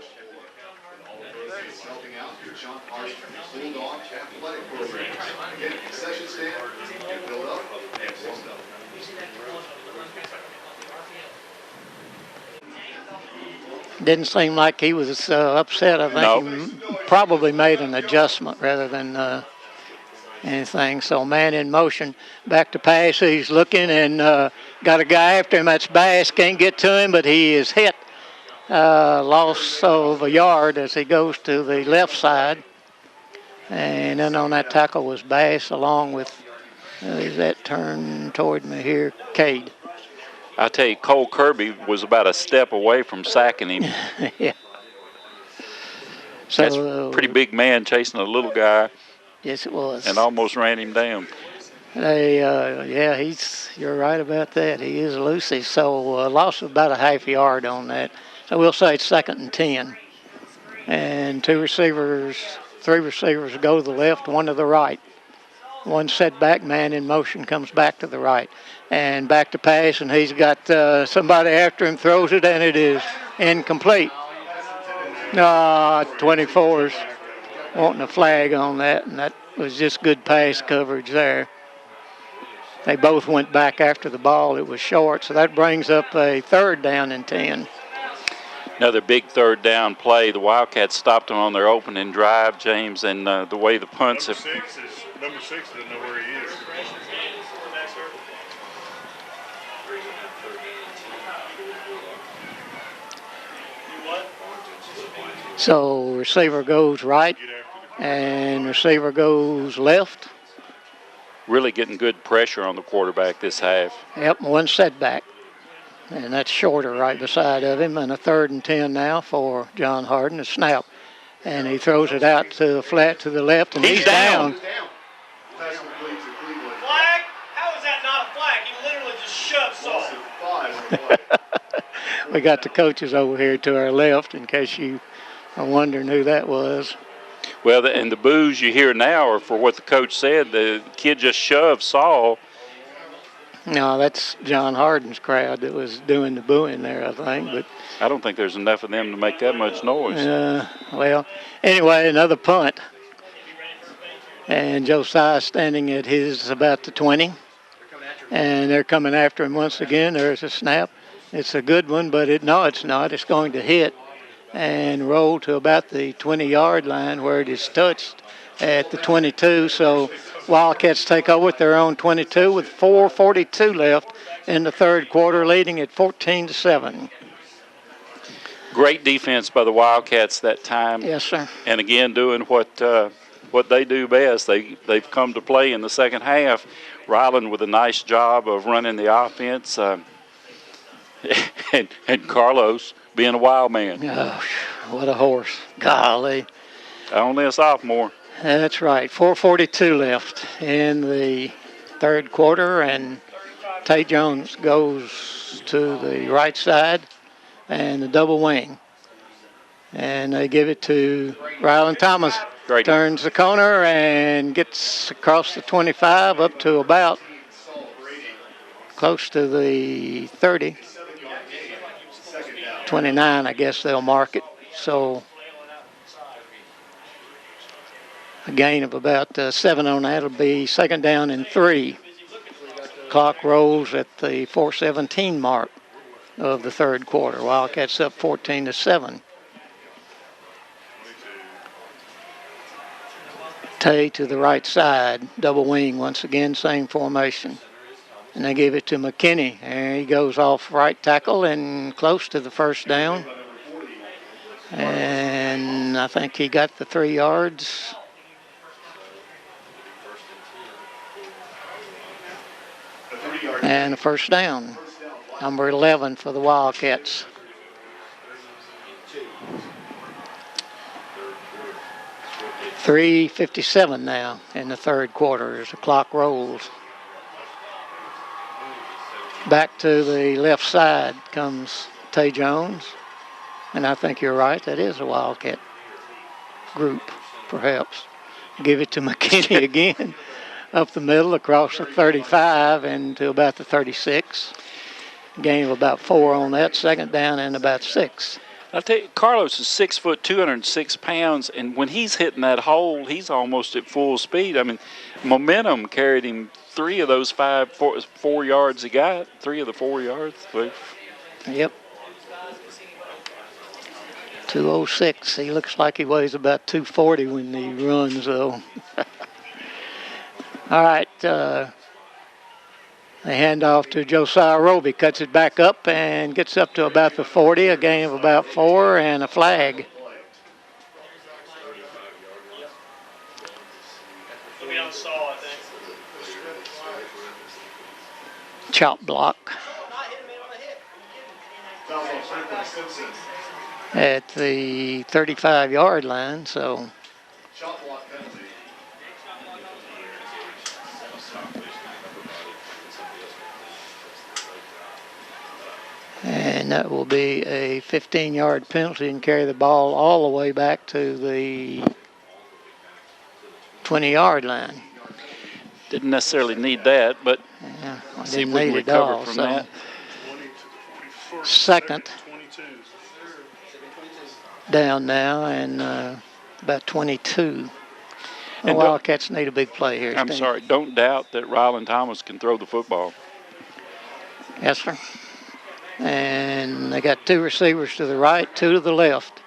Didn't seem like he was upset. I think he probably made an adjustment rather than anything. So man in motion, back to pass. He's looking and got a guy after him. That's Bass. Can't get to him, but he is hit. Loss of a yard as he goes to the left side. And then on that tackle was Bass along with, is that turn toward me here, Cade. I tell you, Cole Kirby was about a step away from sacking him. Yeah. So, that's a pretty big man chasing a little guy. Yes, it was. And almost ran him down. Yeah, you're right about that. He is elusive. So loss of about a half yard on that. So we'll say it's 2nd and 10. And 3 receivers go to the left, 1 to the right. 1 setback, man in motion, comes back to the right. And back to pass, and he's got somebody after him, throws it, and it is incomplete. 24's wanting a flag on that, and that was just good pass coverage there. They both went back after the ball. It was short, so that brings up a 3rd down and 10. Another big 3rd down play. The Wildcats stopped them on their opening drive, James, and the way the punts have... Number 6 doesn't know where he is. So receiver goes right and receiver goes left. Really getting good pressure on the quarterback this half. Yep, 1 setback. And that's Shorter right beside of him. And a 3rd and 10 now for John Hardin. A snap. And he throws it out to the flat to the left, and he's down. Flag? How is that not a flag? He literally just shoved Saul. We got the coaches over here to our left in case you are wondering who that was. Well, and the boos you hear now are for what the coach said. The kid just shoved Saul. No, that's John Hardin's crowd that was doing the booing there, I think. But I don't think there's enough of them to make that much noise. Well, anyway, another punt. And Josiah standing at his about the 20. And they're coming after him once again. There's a snap. It's a good one, but no, it's not. It's going to hit and roll to about the 20-yard line where it is touched at the 22. So Wildcats take over with their own 22 with 4:42 left in the third quarter, leading at 14-7. Great defense by the Wildcats that time. Yes, sir. And again, doing what they do best. They've come to play in the second half. Ryland with a nice job of running the offense, and Carlos being a wild man. Oh, what a horse. Golly. Only a sophomore. That's right. 4:42 left in the third quarter, and Tay Jones goes to the right side and the double wing. And they give it to Ryland Thomas. Great. Turns the corner and gets across the 25 up to about close to the 30. 29, I guess they'll mark it. So a gain of about 7 on that. It'll be second down and 3. Clock rolls at the 4:17 mark of the third quarter. Wildcats up 14-7. Tay to the right side, double wing once again, same formation. And they give it to McKinney. And he goes off right tackle and close to the first down. And I think he got the 3 yards. And a first down. Number 11 for the Wildcats. .357 now in the third quarter as the clock rolls. Back to the left side comes Tay Jones. And I think you're right, that is a Wildcat group, perhaps. Give it to McKinney again. Up the middle, across the 35 and to about the 36. Gain of about 4 on that, second down and about 6. I'll tell you, Carlos is 6 foot, 206 pounds, and when he's hitting that hole, he's almost at full speed. I mean, momentum carried him 3 of those 4 yards he got, 3 of the 4 yards. Yep. 206. He looks like he weighs about 240 when he runs, though. All right. They hand off to Josiah Roby. Cuts it back up and gets up to about the 40. A gain of about 4 and a flag. Chop block. At the 35-yard line, so. And that will be a 15-yard penalty and carry the ball all the way back to the 20-yard line. Didn't necessarily need that, but yeah, see if we can recover from that. Second down now and about 22. The Wildcats need a big play here. I'm sorry, don't doubt that Ryland Thomas can throw the football. Yes, sir. And they got 2 receivers to the right, 2 to the left.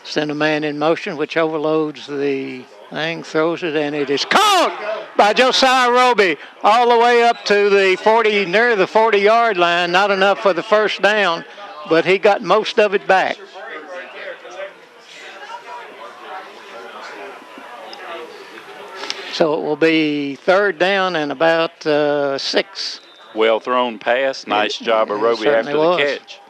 Send a man in motion, which overloads the thing, throws it, and it is caught by Josiah Roby all the way up to the 40, near the 40-yard line. Not enough for the first down, but he got most of it back. So it will be third down and about 6. Well thrown pass. Nice job of Roby after the catch.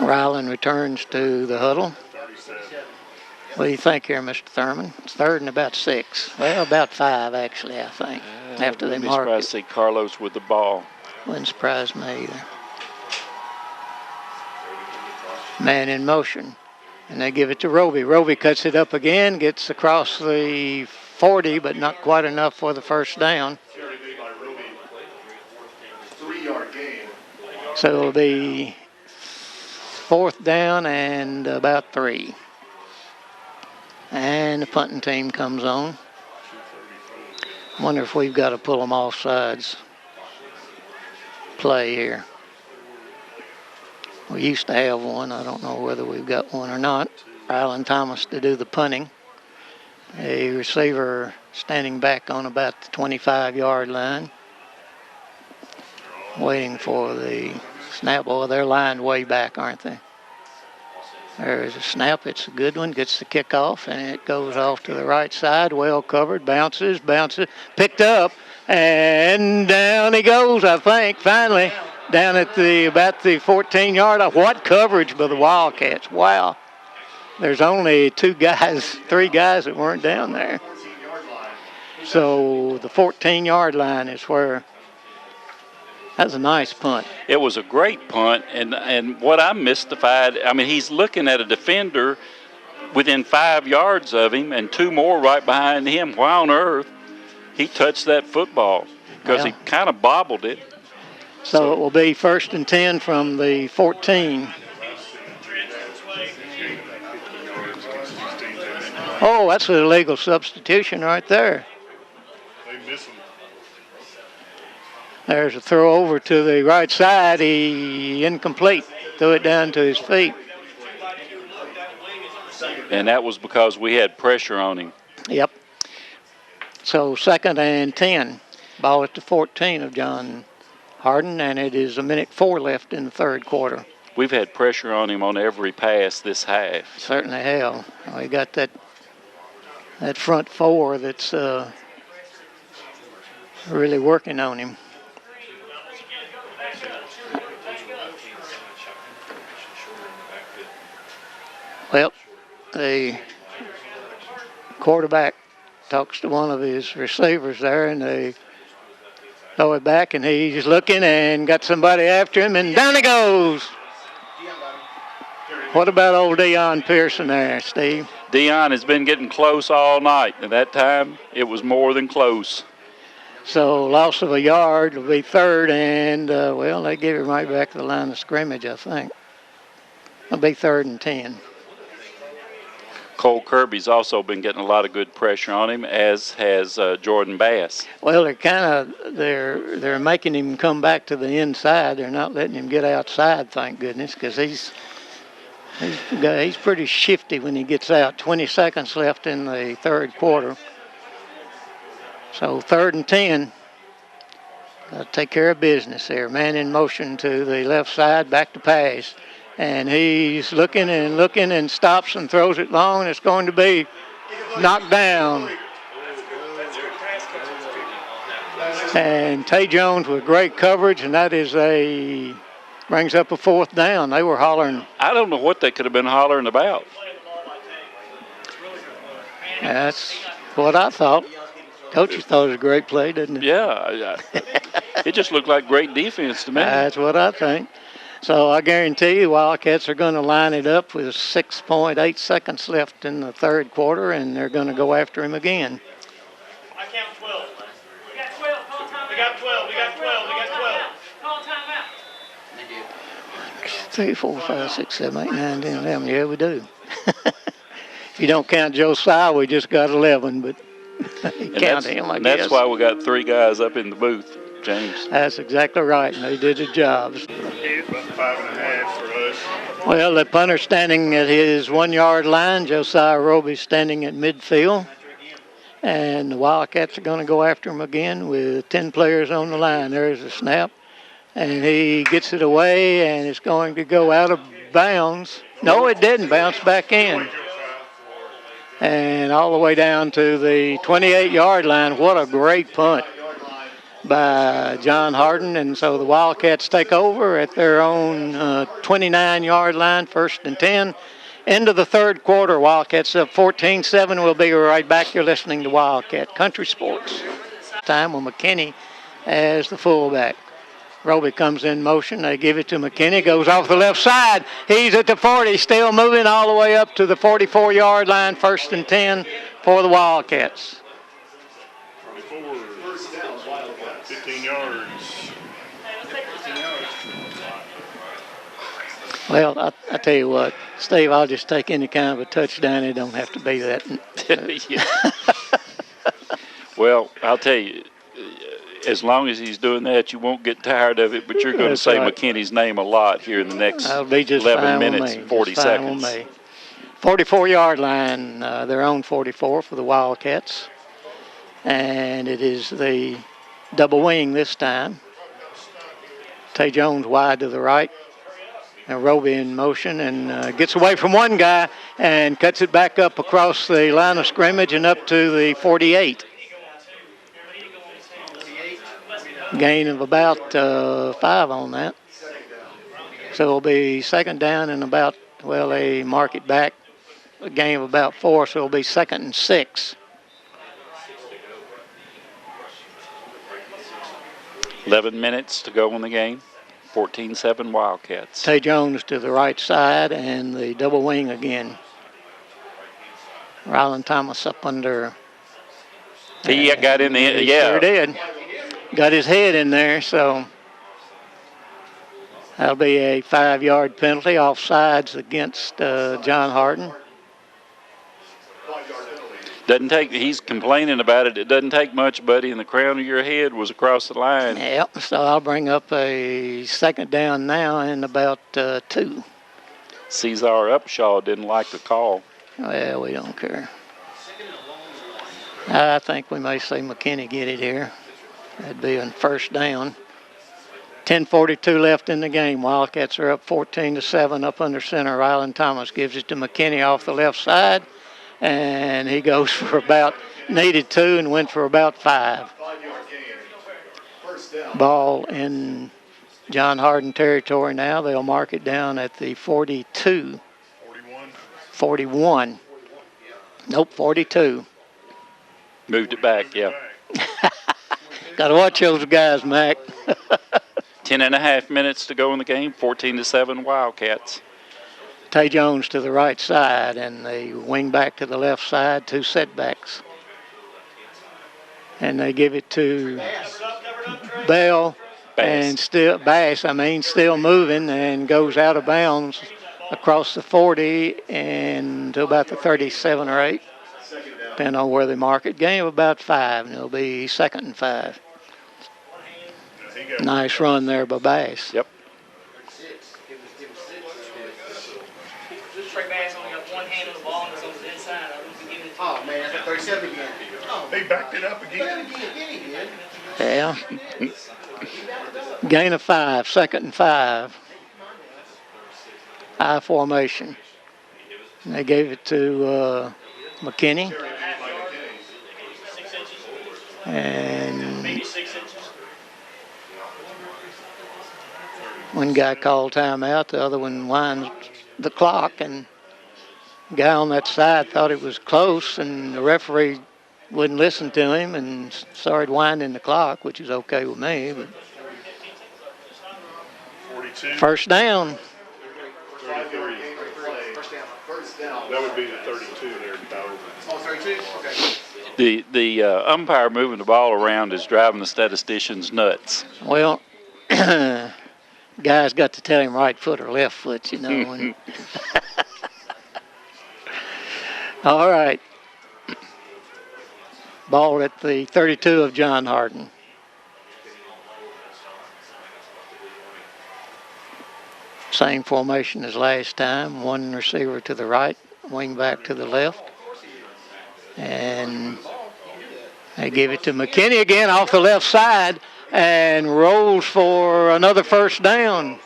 Ryland returns to the huddle. What do you think here, Mr. Thurman? It's third and about 6. Well, about 5, actually, I think, after they mark it. Surprised to see Carlos with the ball. Wouldn't surprise me either. Man in motion. And they give it to Roby. Roby cuts it up again, gets across the 40, but not quite enough for the first down. So it'll be 4th down and about 3. And the punting team comes on. Wonder if we've got to pull them off sides play here. We used to have one. I don't know whether we've got one or not. Alan Thomas to do the punting. A receiver standing back on about the 25-yard line, waiting for the snap. Boy, they're lined way back, aren't they? There's a snap. It's a good one. Gets the kickoff, and it goes off to the right side. Well covered. Bounces. Picked up, and down he goes, I think, finally. Down at about the 14-yard line. What coverage by the Wildcats. Wow. There's only 3 guys that weren't down there. So the 14-yard line is where. That was a nice punt. It was a great punt, and what I'm mystified, I mean, he's looking at a defender within 5 yards of him and 2 more right behind him. Why on earth he touched that football? Because he kind of bobbled it. So it will be 1st and 10 from the 14. Oh, that's an illegal substitution right there. They miss him. There's a throw over to the right side. He incomplete. Threw it down to his feet. And that was because we had pressure on him. Yep. So 2nd and 10. Ball at the 14 of John Hardin, and it is 1:04 left in the 3rd quarter. We've had pressure on him on every pass this half. Certainly have. We got that front 4 that's really working on him. Well, the quarterback talks to one of his receivers there, and they throw it back, and he's looking and got somebody after him, and down he goes. What about old Deion Pearson there, Steve? Deion has been getting close all night, and that time it was more than close. So loss of a yard will be 3rd, and, well, they give him right back to the line of scrimmage, I think. It'll be 3rd and 10. Cole Kirby's also been getting a lot of good pressure on him, as has Jordan Bass. Well, they're making him come back to the inside. They're not letting him get outside, thank goodness, because he's pretty shifty when he gets out. 20 seconds left in the 3rd quarter. So 3rd and 10. Got to take care of business there. Man in motion to the left side, back to pass. And he's looking and stops and throws it long, and it's going to be knocked down. And Tay Jones with great coverage, and that is brings up a 4th down. They were hollering. I don't know what they could have been hollering about. That's what I thought. Coach thought it was a great play, didn't he? Yeah. It just looked like great defense to me. That's what I think. So I guarantee you Wildcats are going to line it up with 6.8 seconds left in the 3rd quarter, and they're going to go after him again. I count 12. We got 12. Call timeout. We got 12. We got 12. We got 12. Call timeout. 3, 4, 5, 6, 7, 8, 9, 10, 11. Yeah, we do. If you don't count Josiah, we just got 11, but count him, I guess. That's why we got 3 guys up in the booth, James. That's exactly right, and they did their jobs. About 5.5 for us. Well, the punter standing at his 1-yard line. Josiah Roby standing at midfield. And the Wildcats are going to go after him again with 10 players on the line. There's a snap. And he gets it away, and it's going to go out of bounds. No, it didn't. Bounce back in. And all the way down to the 28-yard line. What a great punt by John Hardin. And so the Wildcats take over at their own 29-yard line, 1st and 10. End of the 3rd quarter, Wildcats up 14-7. We'll be right back. You're listening to Wildcat Country Sports. Time with McKinney as the fullback. Roby comes in motion. They give it to McKinney. Goes off the left side. He's at the 40, still moving all the way up to the 44-yard line, 1st and 10 for the Wildcats. 44, 15 yards. Well, I tell you what, Steve, I'll just take any kind of a touchdown. It don't have to be that. Well, I'll tell you, as long as he's doing that, you won't get tired of it, but you're going to That's say right. McKinney's name a lot here in the next That'll be just 11 fine minutes, with me. 40 just fine seconds. With me. 44-yard line, their own 44 for the Wildcats. And it is the double wing this time. Tay Jones wide to the right. And Roby in motion and gets away from one guy and cuts it back up across the line of scrimmage and up to the 48. Gain of about 5 on that. So it'll be second down and about, well, they mark it back, a gain of about 4, so it'll be 2nd and 6. 11 minutes to go in the game. 14-7 Wildcats. Tay Jones to the right side and the double wing again. Rylan Thomas up under. He got in the, he sure did. Got his head in there, so that'll be a 5-yard penalty, offsides against John Hardin. Doesn't take. He's complaining about it. It doesn't take much, buddy, and the crown of your head was across the line. Yep. So I'll bring up a second down now and about 2. Cesar Upshaw didn't like the call. Well, we don't care. I think we may see McKinney get it here. That'd be a first down. 10:42 left in the game. Wildcats are up 14-7 up under center. Rylan Thomas gives it to McKinney off the left side. And he goes for about, needed 2 and went for about 5. Ball in John Hardin territory now. They'll mark it down at the 42. 41. Nope, 42. Moved it back, yeah. Got to watch those guys, Mac. 10.5 minutes to go in the game. 14-7 Wildcats. Tay Jones to the right side and the wing back to the left side, 2 setbacks. And they give it to Bell and still still moving and goes out of bounds across the 40 and to about the 37 or 8, depending on where they mark it. Gain of about 5, and it'll be 2nd and 5. Nice run there by Bass. Yep. Trey Bass only got one hand on the ball and it's on the inside. I don't think giving it to Oh, man, that's a 37 again. Oh, they backed it up again. Yeah. Gain of 5, 2nd and 5. I formation. And they gave it to McKinney. 6 inches. And Maybe 6 inches. one guy called timeout, the other one winds the clock, and the guy on that side thought it was close, and the referee wouldn't listen to him and started winding the clock, which is okay with me. But 42. first down. 33. That would be the 32 there, Bo. Oh, 32? Okay. The umpire moving the ball around is driving the statisticians nuts. Well, guy's got to tell him right foot or left foot, you know. And all right. Ball at the 32 of John Hardin. Same formation as last time. One receiver to the right, wing back to the left. And they give it to McKinney again off the left side and rolls for another first down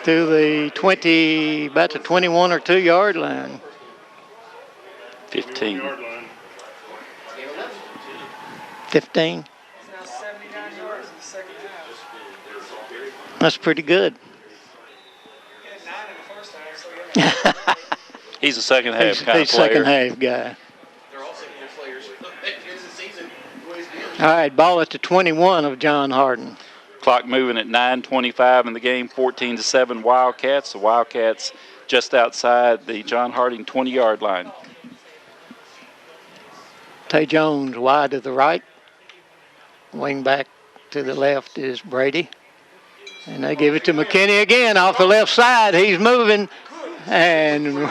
to the 20, about the 21 or 2 yard line. 15. 15. That's pretty good. He's a second half He's kind of player. second half guy. All right, ball at the 21 of John Hardin. Clock moving at 9:25 in the game. 14-7 Wildcats. The Wildcats just outside the John Hardin 20-yard line. Tay Jones wide to the right. Wing back to the left is Brady. And they give it to McKinney again off the left side. He's moving. And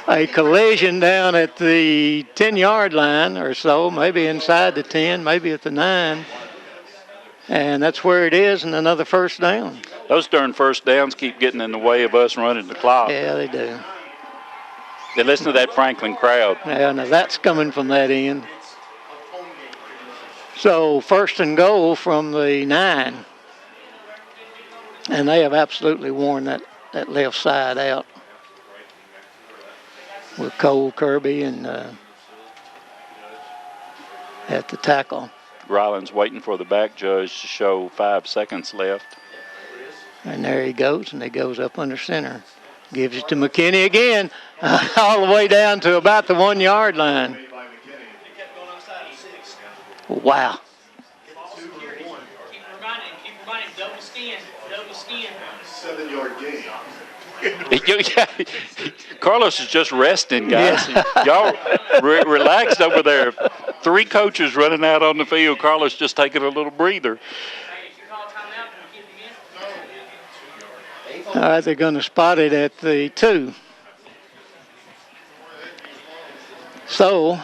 a collision down at the 10-yard line or so, maybe inside the 10, maybe at the 9. And that's where it is, and another first down. Those darn first downs keep getting in the way of us running the clock. Yeah, they do. They listen to that Franklin crowd. Yeah, now that's coming from that end. So first and goal from the 9. And they have absolutely worn that left side out with Cole Kirby and at the tackle. Ryland's waiting for the back judge to show 5 seconds left. And there he goes, and he goes up under center. Gives it to McKinney again, all the way down to about the 1-yard line. Wow. Keep reminding, double skin. 7-yard gain. Carlos is just resting, guys. Yeah. Y'all relaxed over there. 3 coaches running out on the field. Carlos just taking a little breather. All right, they're going to spot it at the 2. So,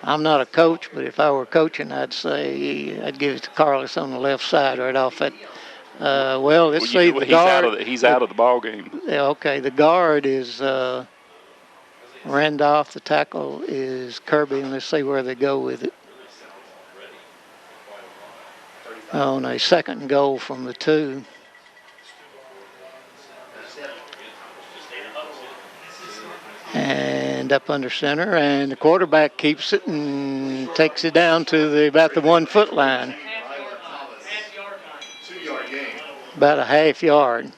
I'm not a coach, but if I were coaching, I'd say I'd give it to Carlos on the left side right off at. Let's see the guard. He's out of the ball game. Yeah, okay. The guard is Randolph. The tackle is Kirby, and let's see where they go with it. On a second and goal from the 2. And up under center, and the quarterback keeps it and takes it down to about the 1-foot line. 2-yard gain. About a half yard.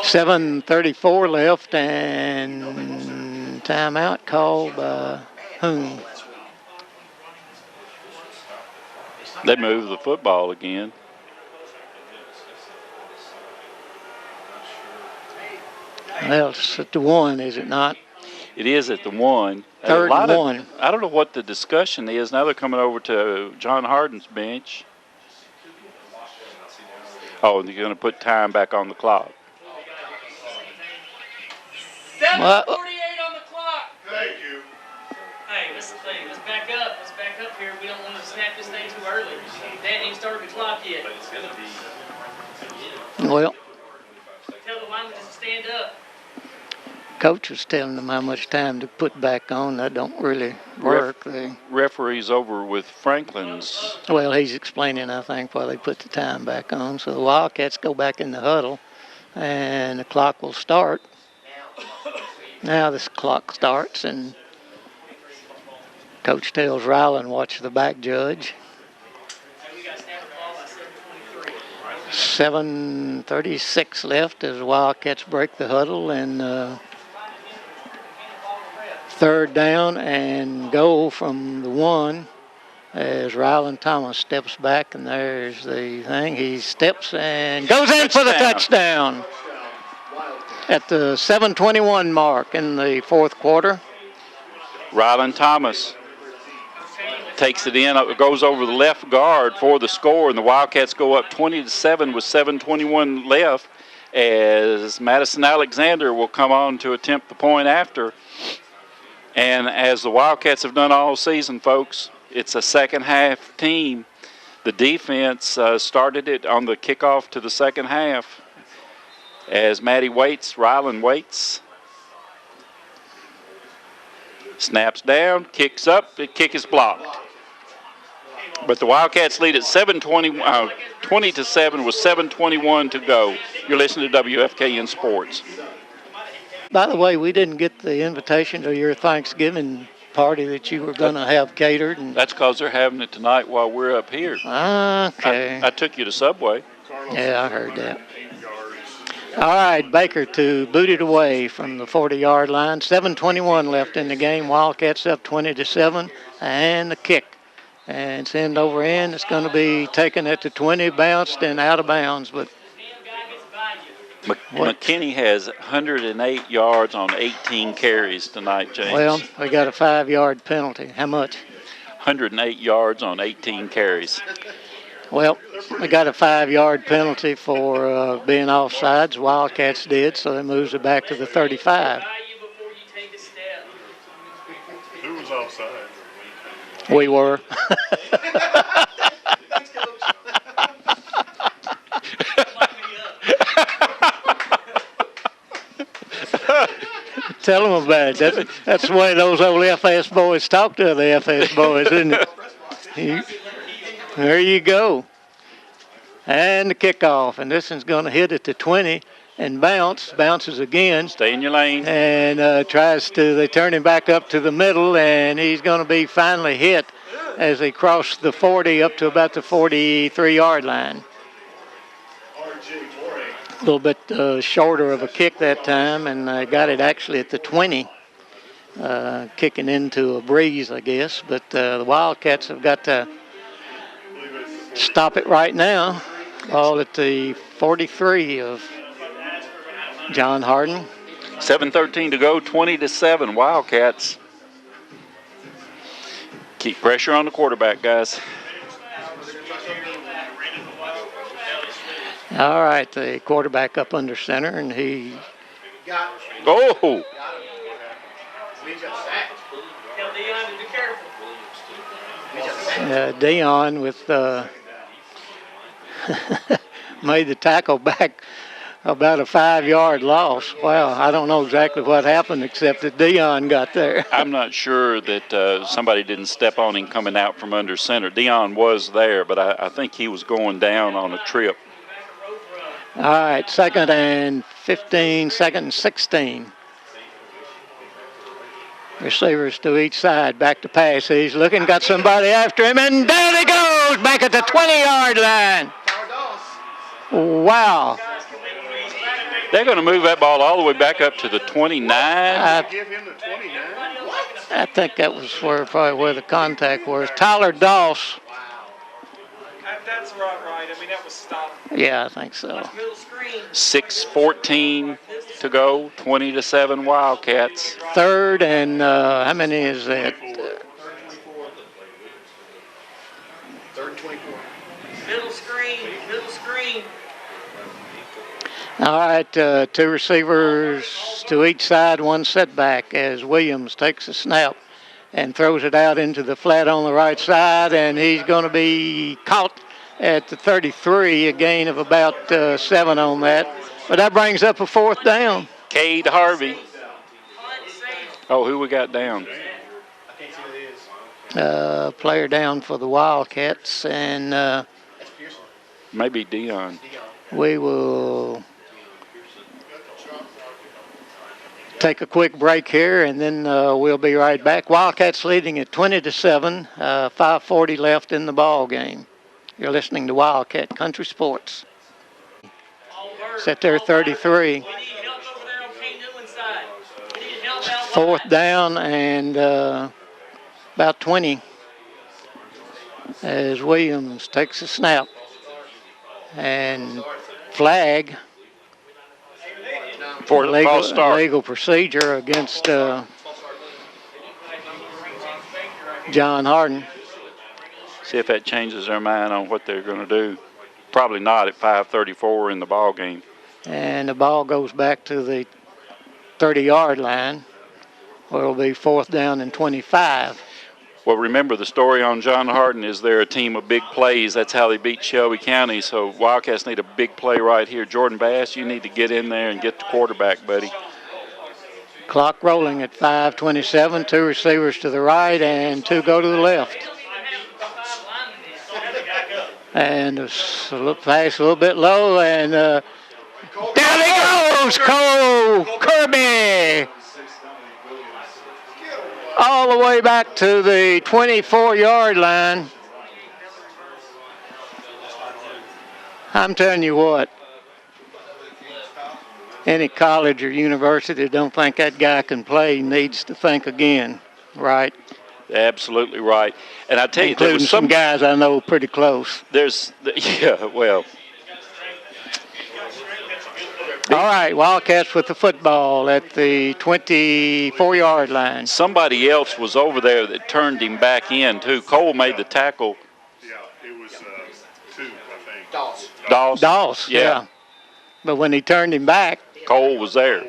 .7:34 left, and timeout called by whom? They moved the football again. Well, it's at the 1, is it not? It is at the 1. Third and 1. I don't know what the discussion is. Now they're coming over to John Hardin's bench. Oh, and they're going to put time back on the clock. 7:48 on the clock. Thank you. Hey, this is the thing. Let's back up. Let's back up here. We don't want to snap this thing too early. They ain't even started the clock yet. Well, Tell the linemen just to stand up. coach was telling them how much time to put back on. That don't really work. Referee's over with Franklin's. Well, he's explaining, I think, why they put the time back on. So the Wildcats go back in the huddle, and the clock will start. Now this clock starts, and Coach tells Ryland, watch the back judge. 7:36 left as the Wildcats break the huddle, and third down and goal from the 1 as Ryland Thomas steps back, and there's the thing. He steps and goes in for the touchdown at the 7:21 mark in the fourth quarter. Ryland Thomas takes it in, goes over the left guard for the score, and the Wildcats go up 20-7 with 7:21 left as Madison Alexander will come on to attempt the point after. And as the Wildcats have done all season, folks, it's a second half team. The defense started it on the kickoff to the second half as Matty waits, Ryland waits. Snaps down, kicks up, the kick is blocked. But the Wildcats lead at 20-7 with 7:21 to go. You're listening to WFKN Sports. By the way, we didn't get the invitation to your Thanksgiving party that you were going to have catered. And that's because they're having it tonight while we're up here. Okay. I took you to Subway. Yeah, I heard that. All right, Baker to boot it away from the 40-yard line. 7:21 left in the game. Wildcats up 20-7, and the kick. And it's end over end. It's going to be taken at the 20, bounced and out of bounds. But McKinney has 108 yards on 18 carries tonight, James. Well, we got a 5-yard penalty. How much? 108 yards on 18 carries. Well, we got a 5-yard penalty for being offsides. Wildcats did, so that moves it back to the 35. Who was offside? We were. Tell them about it. That's the way those old FS boys talk to the FS boys, isn't it? There you go. And the kickoff. And this one's going to hit at the 20 and bounces again. Stay in your lane. And they turn him back up to the middle, and he's going to be finally hit as they cross the 40 up to about the 43-yard line. A little bit shorter of a kick that time, and got it actually at the 20, kicking into a breeze, I guess. But the Wildcats have got to stop it right now. Ball at the 43 of John Hardin. 7:13 to go, 20-7, Wildcats. Keep pressure on the quarterback, guys. All right, the quarterback up under center, and he... Oh! Dion with made the tackle back about a 5-yard loss. Wow, I don't know exactly what happened except that Dion got there. I'm not sure that somebody didn't step on him coming out from under center. Dion was there, but I think he was going down on a trip. All right, 2nd and 15, 2nd and 16. Receivers to each side, back to pass. He's looking, got somebody after him, and down he goes, back at the 20-yard line. Wow. They're going to move that ball all the way back up to the 29. Give him the 29? I think that was probably where the contact was. Tyler Doss. That's right. I mean, that was stopped. Yeah, I think so. 6:14 to go, 20-7 Wildcats. 3rd and how many is that? 3rd and 24. Middle screen. All right, 2 receivers to each side, 1 setback as Williams takes a snap and throws it out into the flat on the right side, and he's going to be caught at the 33, a gain of about 7 on that. But that brings up a 4th down. Cade Harvey. Oh, who we got down? Player down for the Wildcats, and Maybe Dion. we will take a quick break here, and then we'll be right back. Wildcats leading at 20-7, 5:40 left in the ball game. You're listening to Wildcat Country Sports. Set there 33. 4th down and about 20 as Williams takes a snap. And flag For the false start. legal procedure against John Hardin. See if that changes their mind on what they're going to do. Probably not at 5:34 in the ball game. And the ball goes back to the 30-yard line, where it'll be 4th down and 25. Well, remember the story on John Hardin is they're a team of big plays. That's how they beat Shelby County. So Wildcats need a big play right here. Jordan Bass, you need to get in there and get the quarterback, buddy. Clock rolling at 5:27. 2 receivers to the right and 2 go to the left. And a pass a little bit low, and down he goes, Cole Kirby. All the way back to the 24-yard line. I'm telling you what, any college or university that don't think that guy can play needs to think again, right? Absolutely right. And I tell you, there Including was some guys I know pretty close. All right, Wildcats with the football at the 24-yard line. Somebody else was over there that turned him back in, too. Cole made the tackle. Yeah, it was 2, I think. Doss. Yeah. But when he turned him back, Cole was there.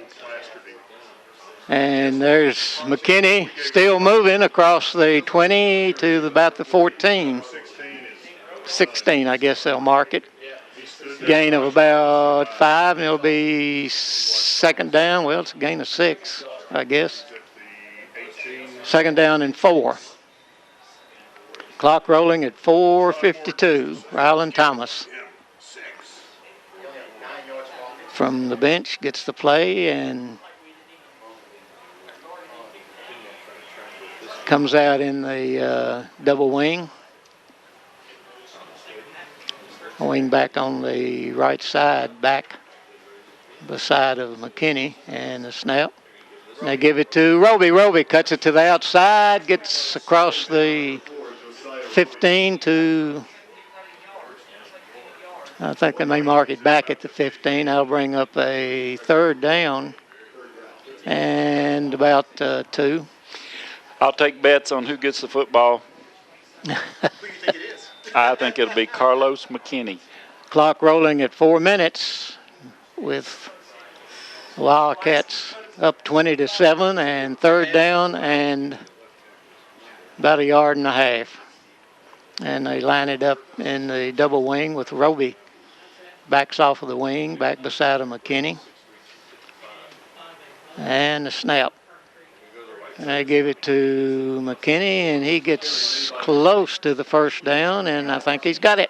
and there's McKinney still moving across the 20 to about the 14. 16, I guess they'll mark it. Gain of about 5, and it'll be second down. Well, it's a gain of 6, I guess. Second down and 4. Clock rolling at 4:52. Rylan Thomas from the bench gets the play and comes out in the double wing. Wing back on the right side, back beside of McKinney, and the snap. And they give it to Roby. Roby cuts it to the outside, gets across the 15 to, I think they may mark it back at the 15. That'll bring up a third down and about 2. I'll take bets on who gets the football. Who do you think it is? I think it'll be Carlos McKinney. Clock rolling at 4 minutes with Wildcats up 20-7 and third down and about 1.5 yards. And they line it up in the double wing with Roby. Backs off of the wing, back beside of McKinney. And the snap. And they give it to McKinney, and he gets close to the first down, and I think he's got it.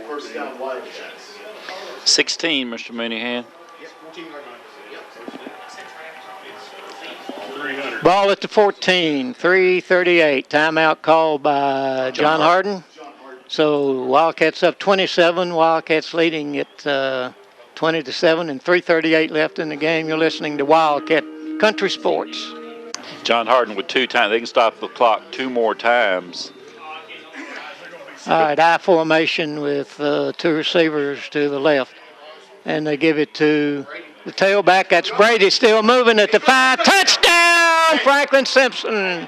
First down, Wildcats. 16, Mr. Mooneyhan. Ball at the 14, 3:38. Timeout called by John Hardin. So Wildcats up 27. Wildcats leading at 20-7 and 3:38 left in the game. You're listening to Wildcat Country Sports. John Hardin with 2 times. They can stop the clock 2 more times. All right, I formation with 2 receivers to the left. And they give it to the tailback. That's Brady still moving at the 5. Touchdown, Franklin Simpson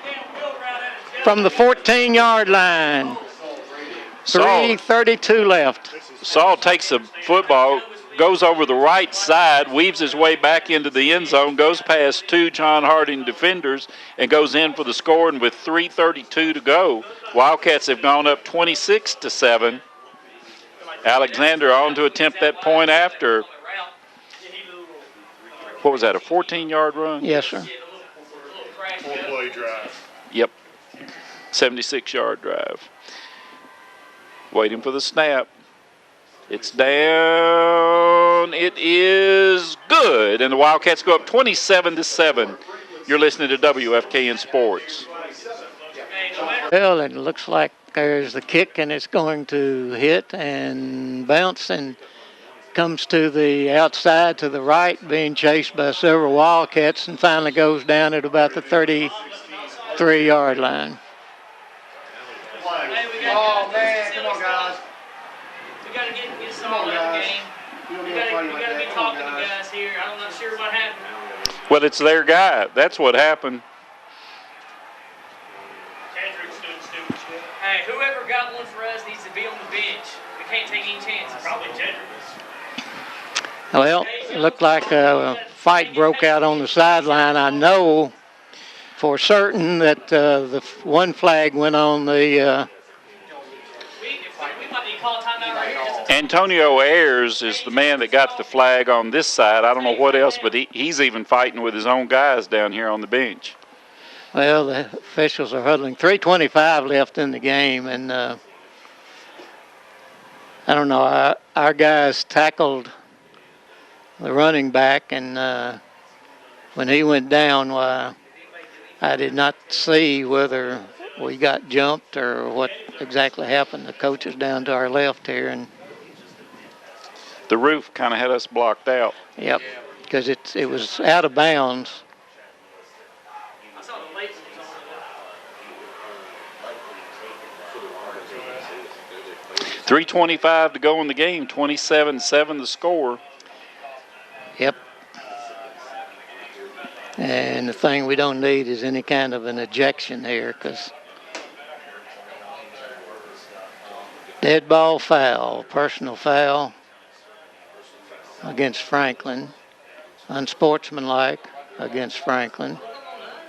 from the 14-yard line. 3:32 left. Saul takes the football, goes over the right side, weaves his way back into the end zone, goes past 2 John Hardin defenders, and goes in for the score. And with 3:32 to go, Wildcats have gone up 26-7. Alexander on to attempt that point after. What was that, a 14-yard run? Yes, sir. 4-play drive. Yep. 76-yard drive. Waiting for the snap. It's down. It is good. And the Wildcats go up 27-7. You're listening to WFKN Sports. Well, it looks like there's the kick, and it's going to hit and bounce and comes to the outside to the right, being chased by several Wildcats, and finally goes down at about the 33-yard line. Oh, man, come on, guys. We got to get this all in the game. We got to be talking to guys here. I'm not sure what happened. Well, it's their guy. That's what happened. Hey, whoever got one for us needs to be on the bench. We can't take any chances. Probably Jedrick. Well, it looked like a fight broke out on the sideline. I know for certain that the one flag went on the Antonio Ayers is the man that got the flag on this side. I don't know what else, but he's even fighting with his own guys down here on the bench. Well, the officials are huddling. 3:25 left in the game, and I don't know. Our guys tackled the running back, and when he went down, I did not see whether we got jumped or what exactly happened. The coach is down to our left here, and the roof kind of had us blocked out. Yep, because it was out of bounds. 3:25 to go in the game, 27-7 the score. Yep. And the thing we don't need is any kind of an ejection here, because dead ball foul, personal foul against Franklin, unsportsmanlike against Franklin,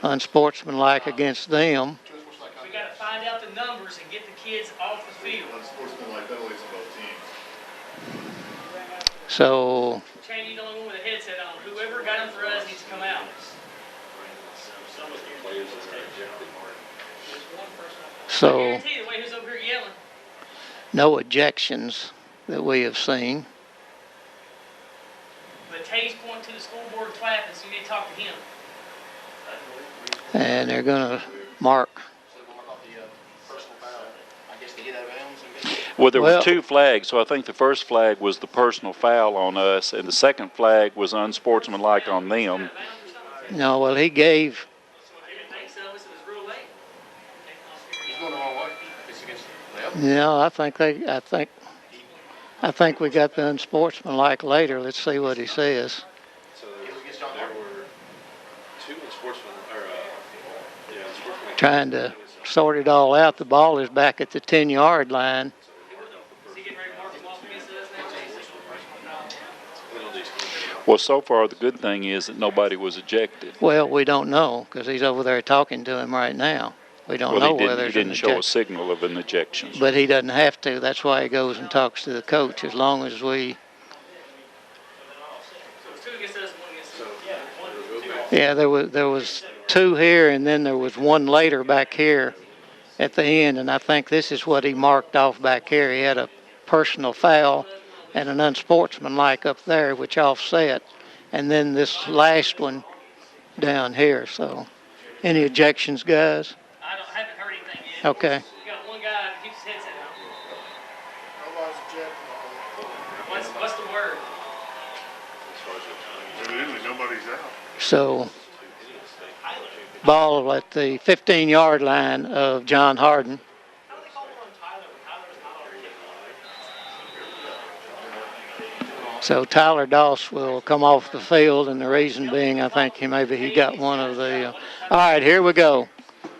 unsportsmanlike against them. We got to find out the numbers and get the kids off the field. Unsportsmanlike penalties on both teams. Cheney, So you the only one with a headset on. Whoever got him for us needs to come out. So I guarantee the way who's over here yelling. no ejections that we have seen. But Tay's pointing to the school board clapping, so you need to talk to him. And they're going to mark. Well, there Well- were 2 flags, so I think the first flag was the personal foul on us, and the second flag was unsportsmanlike on them. No, well, he gave. They didn't think so. It was real late. He's going the wrong way. It's against them. No, I think we got the unsportsmanlike later. Let's see what he says. So there were 2 unsportsmanlike, unsportsmanlike. Trying to sort it all out. The ball is back at the 10-yard line. Is he getting ready to mark him off against us now? Well, so far the good thing is that nobody was ejected. Well, we don't know because he's over there talking to him right now. We don't know Well, whether he there's an didn't show a ejection. signal of an ejection. But he doesn't have to. That's why he goes and talks to the coach. As long as we, So it's 2 against us, 1 against them. Yeah, 1, 2. yeah, there was 2 here, and then there was 1 later back here at the end, and I think this is what he marked off back here. He had a personal foul and an unsportsmanlike up there, which offset, and then this last one down here. So, any ejections, guys? I haven't heard anything yet. Okay. We got 1 guy that keeps his headset on. What's the word? Evidently nobody's out. So, ball at the 15-yard line of John Hardin. So Tyler Doss will come off the field, and the reason being, I think he got one of the. All right, here we go.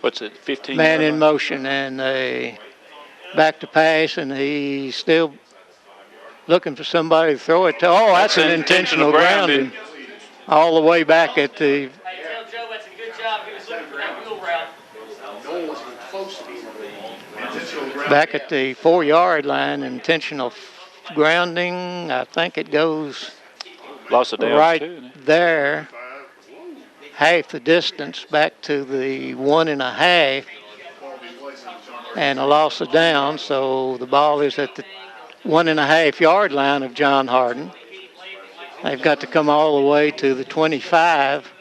What's it, 15? Man in motion, and a back to pass, and he's still looking for somebody to throw it to. Oh, that's an intentional grounding. All the way back at the. Hey, tell Joe that's a good job. He was looking for that wheel route. No one was even close to being intentional ground. Back at the 4-yard line, intentional grounding. I think it goes Loss of downs right too, didn't it? there, half the distance back to the 1.5, and a loss of down. So the ball is at the 1.5-yard line of John Hardin. They've got to come all the way to the 25,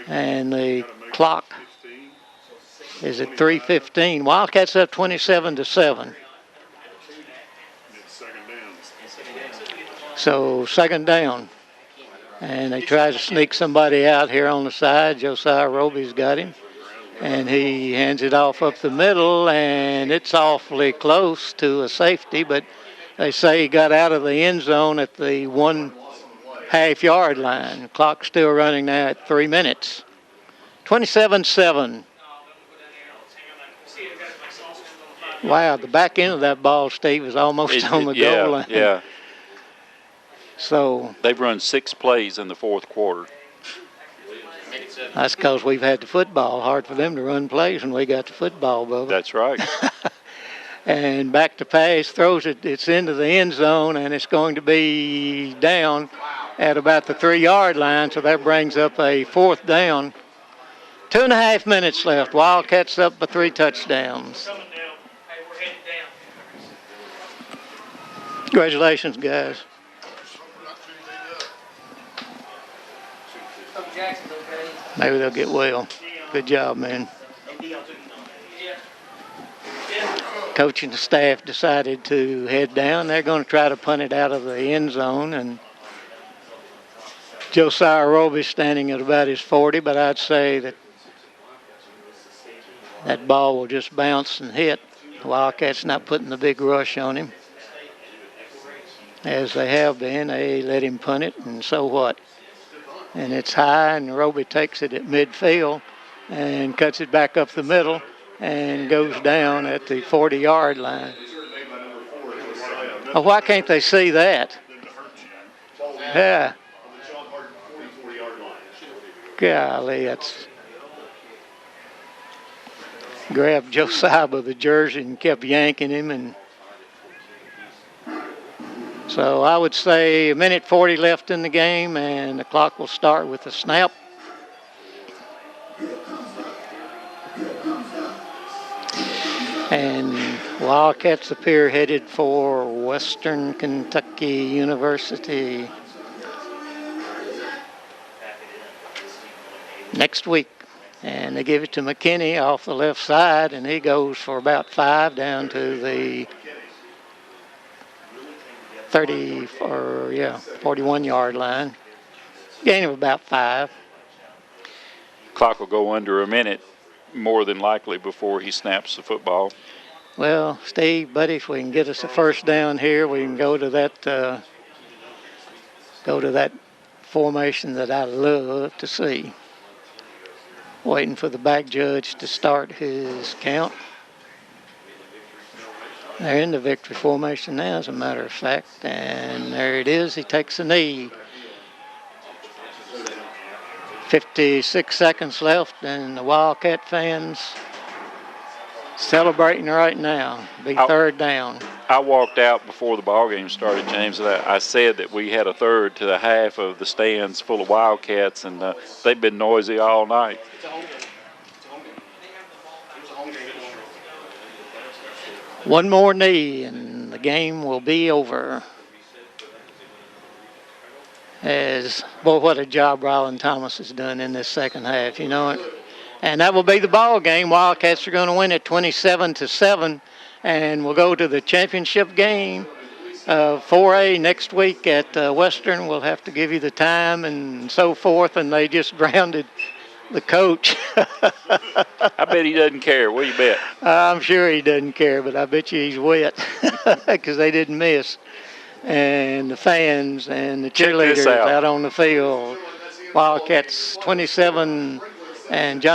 and the clock is at 3:15. Wildcats up 27-7. So second down, and they try to sneak somebody out here on the side. Josiah Roby's got him, and he hands it off up the middle, and it's awfully close to a safety, but they say he got out of the end zone at the 1.5-yard line. The clock's still running now at 3 minutes. 27-7. Wow, the back end of that ball, Steve, is almost on the goal line. Yeah. So They've run 6 plays in the 4th quarter. that's because we've had the football. Hard for them to run plays when we got the football, Bubba. That's right. And back to pass, throws it. It's into the end zone, and it's going to be down at about the 3-yard line. So that brings up a 4th down. 2.5 minutes left. Wildcats up by 3 touchdowns. Coming down. Hey, we're headed down. Congratulations, guys. Jackson's okay. Maybe they'll get well. Good job, man. Yeah. Coaching staff decided to head down. They're going to try to punt it out of the end zone, and Josiah Roby's standing at about his 40, but I'd say that ball will just bounce and hit Wildcats not putting the big rush on him. As they have been, they let him punt it, and so what? And it's high, and Roby takes it at midfield and cuts it back up the middle and goes down at the 40-yard line. Oh, why can't they see that? Yeah. Golly, that's... Grabbed Josiah by the jersey and kept yanking him. And so I would say 1:40 left in the game, and the clock will start with a snap. And Wildcats appear headed for Western Kentucky University next week. And they give it to McKinney off the left side, and he goes for about 5 down to the 41-yard line. Gain of about 5. Clock will go under a minute, more than likely, before he snaps the football. Well, Steve, buddy, if we can get us a first down here, we can go to that formation that I love to see. Waiting for the back judge to start his count. They're in the victory formation now, as a matter of fact. And there it is. He takes a knee. 56 seconds left, and the Wildcat fans celebrating right now. Be third down. I walked out before the ball game started, James, and I said that we had a third to the half of the stands full of Wildcats, and they've been noisy all night. One more knee, and the game will be over. Boy, what a job Ryland Thomas has done in this second half, you know it. And that will be the ball game. Wildcats are going to win it 27-7, and we'll go to the championship game. 4A next week at Western. We'll have to give you the time and so forth, and they just grounded the coach. I bet he doesn't care. What do you bet? I'm sure he doesn't care, but I bet you he's wet because they didn't miss. And the fans and the cheerleaders out on the field. Wildcats 27 and John.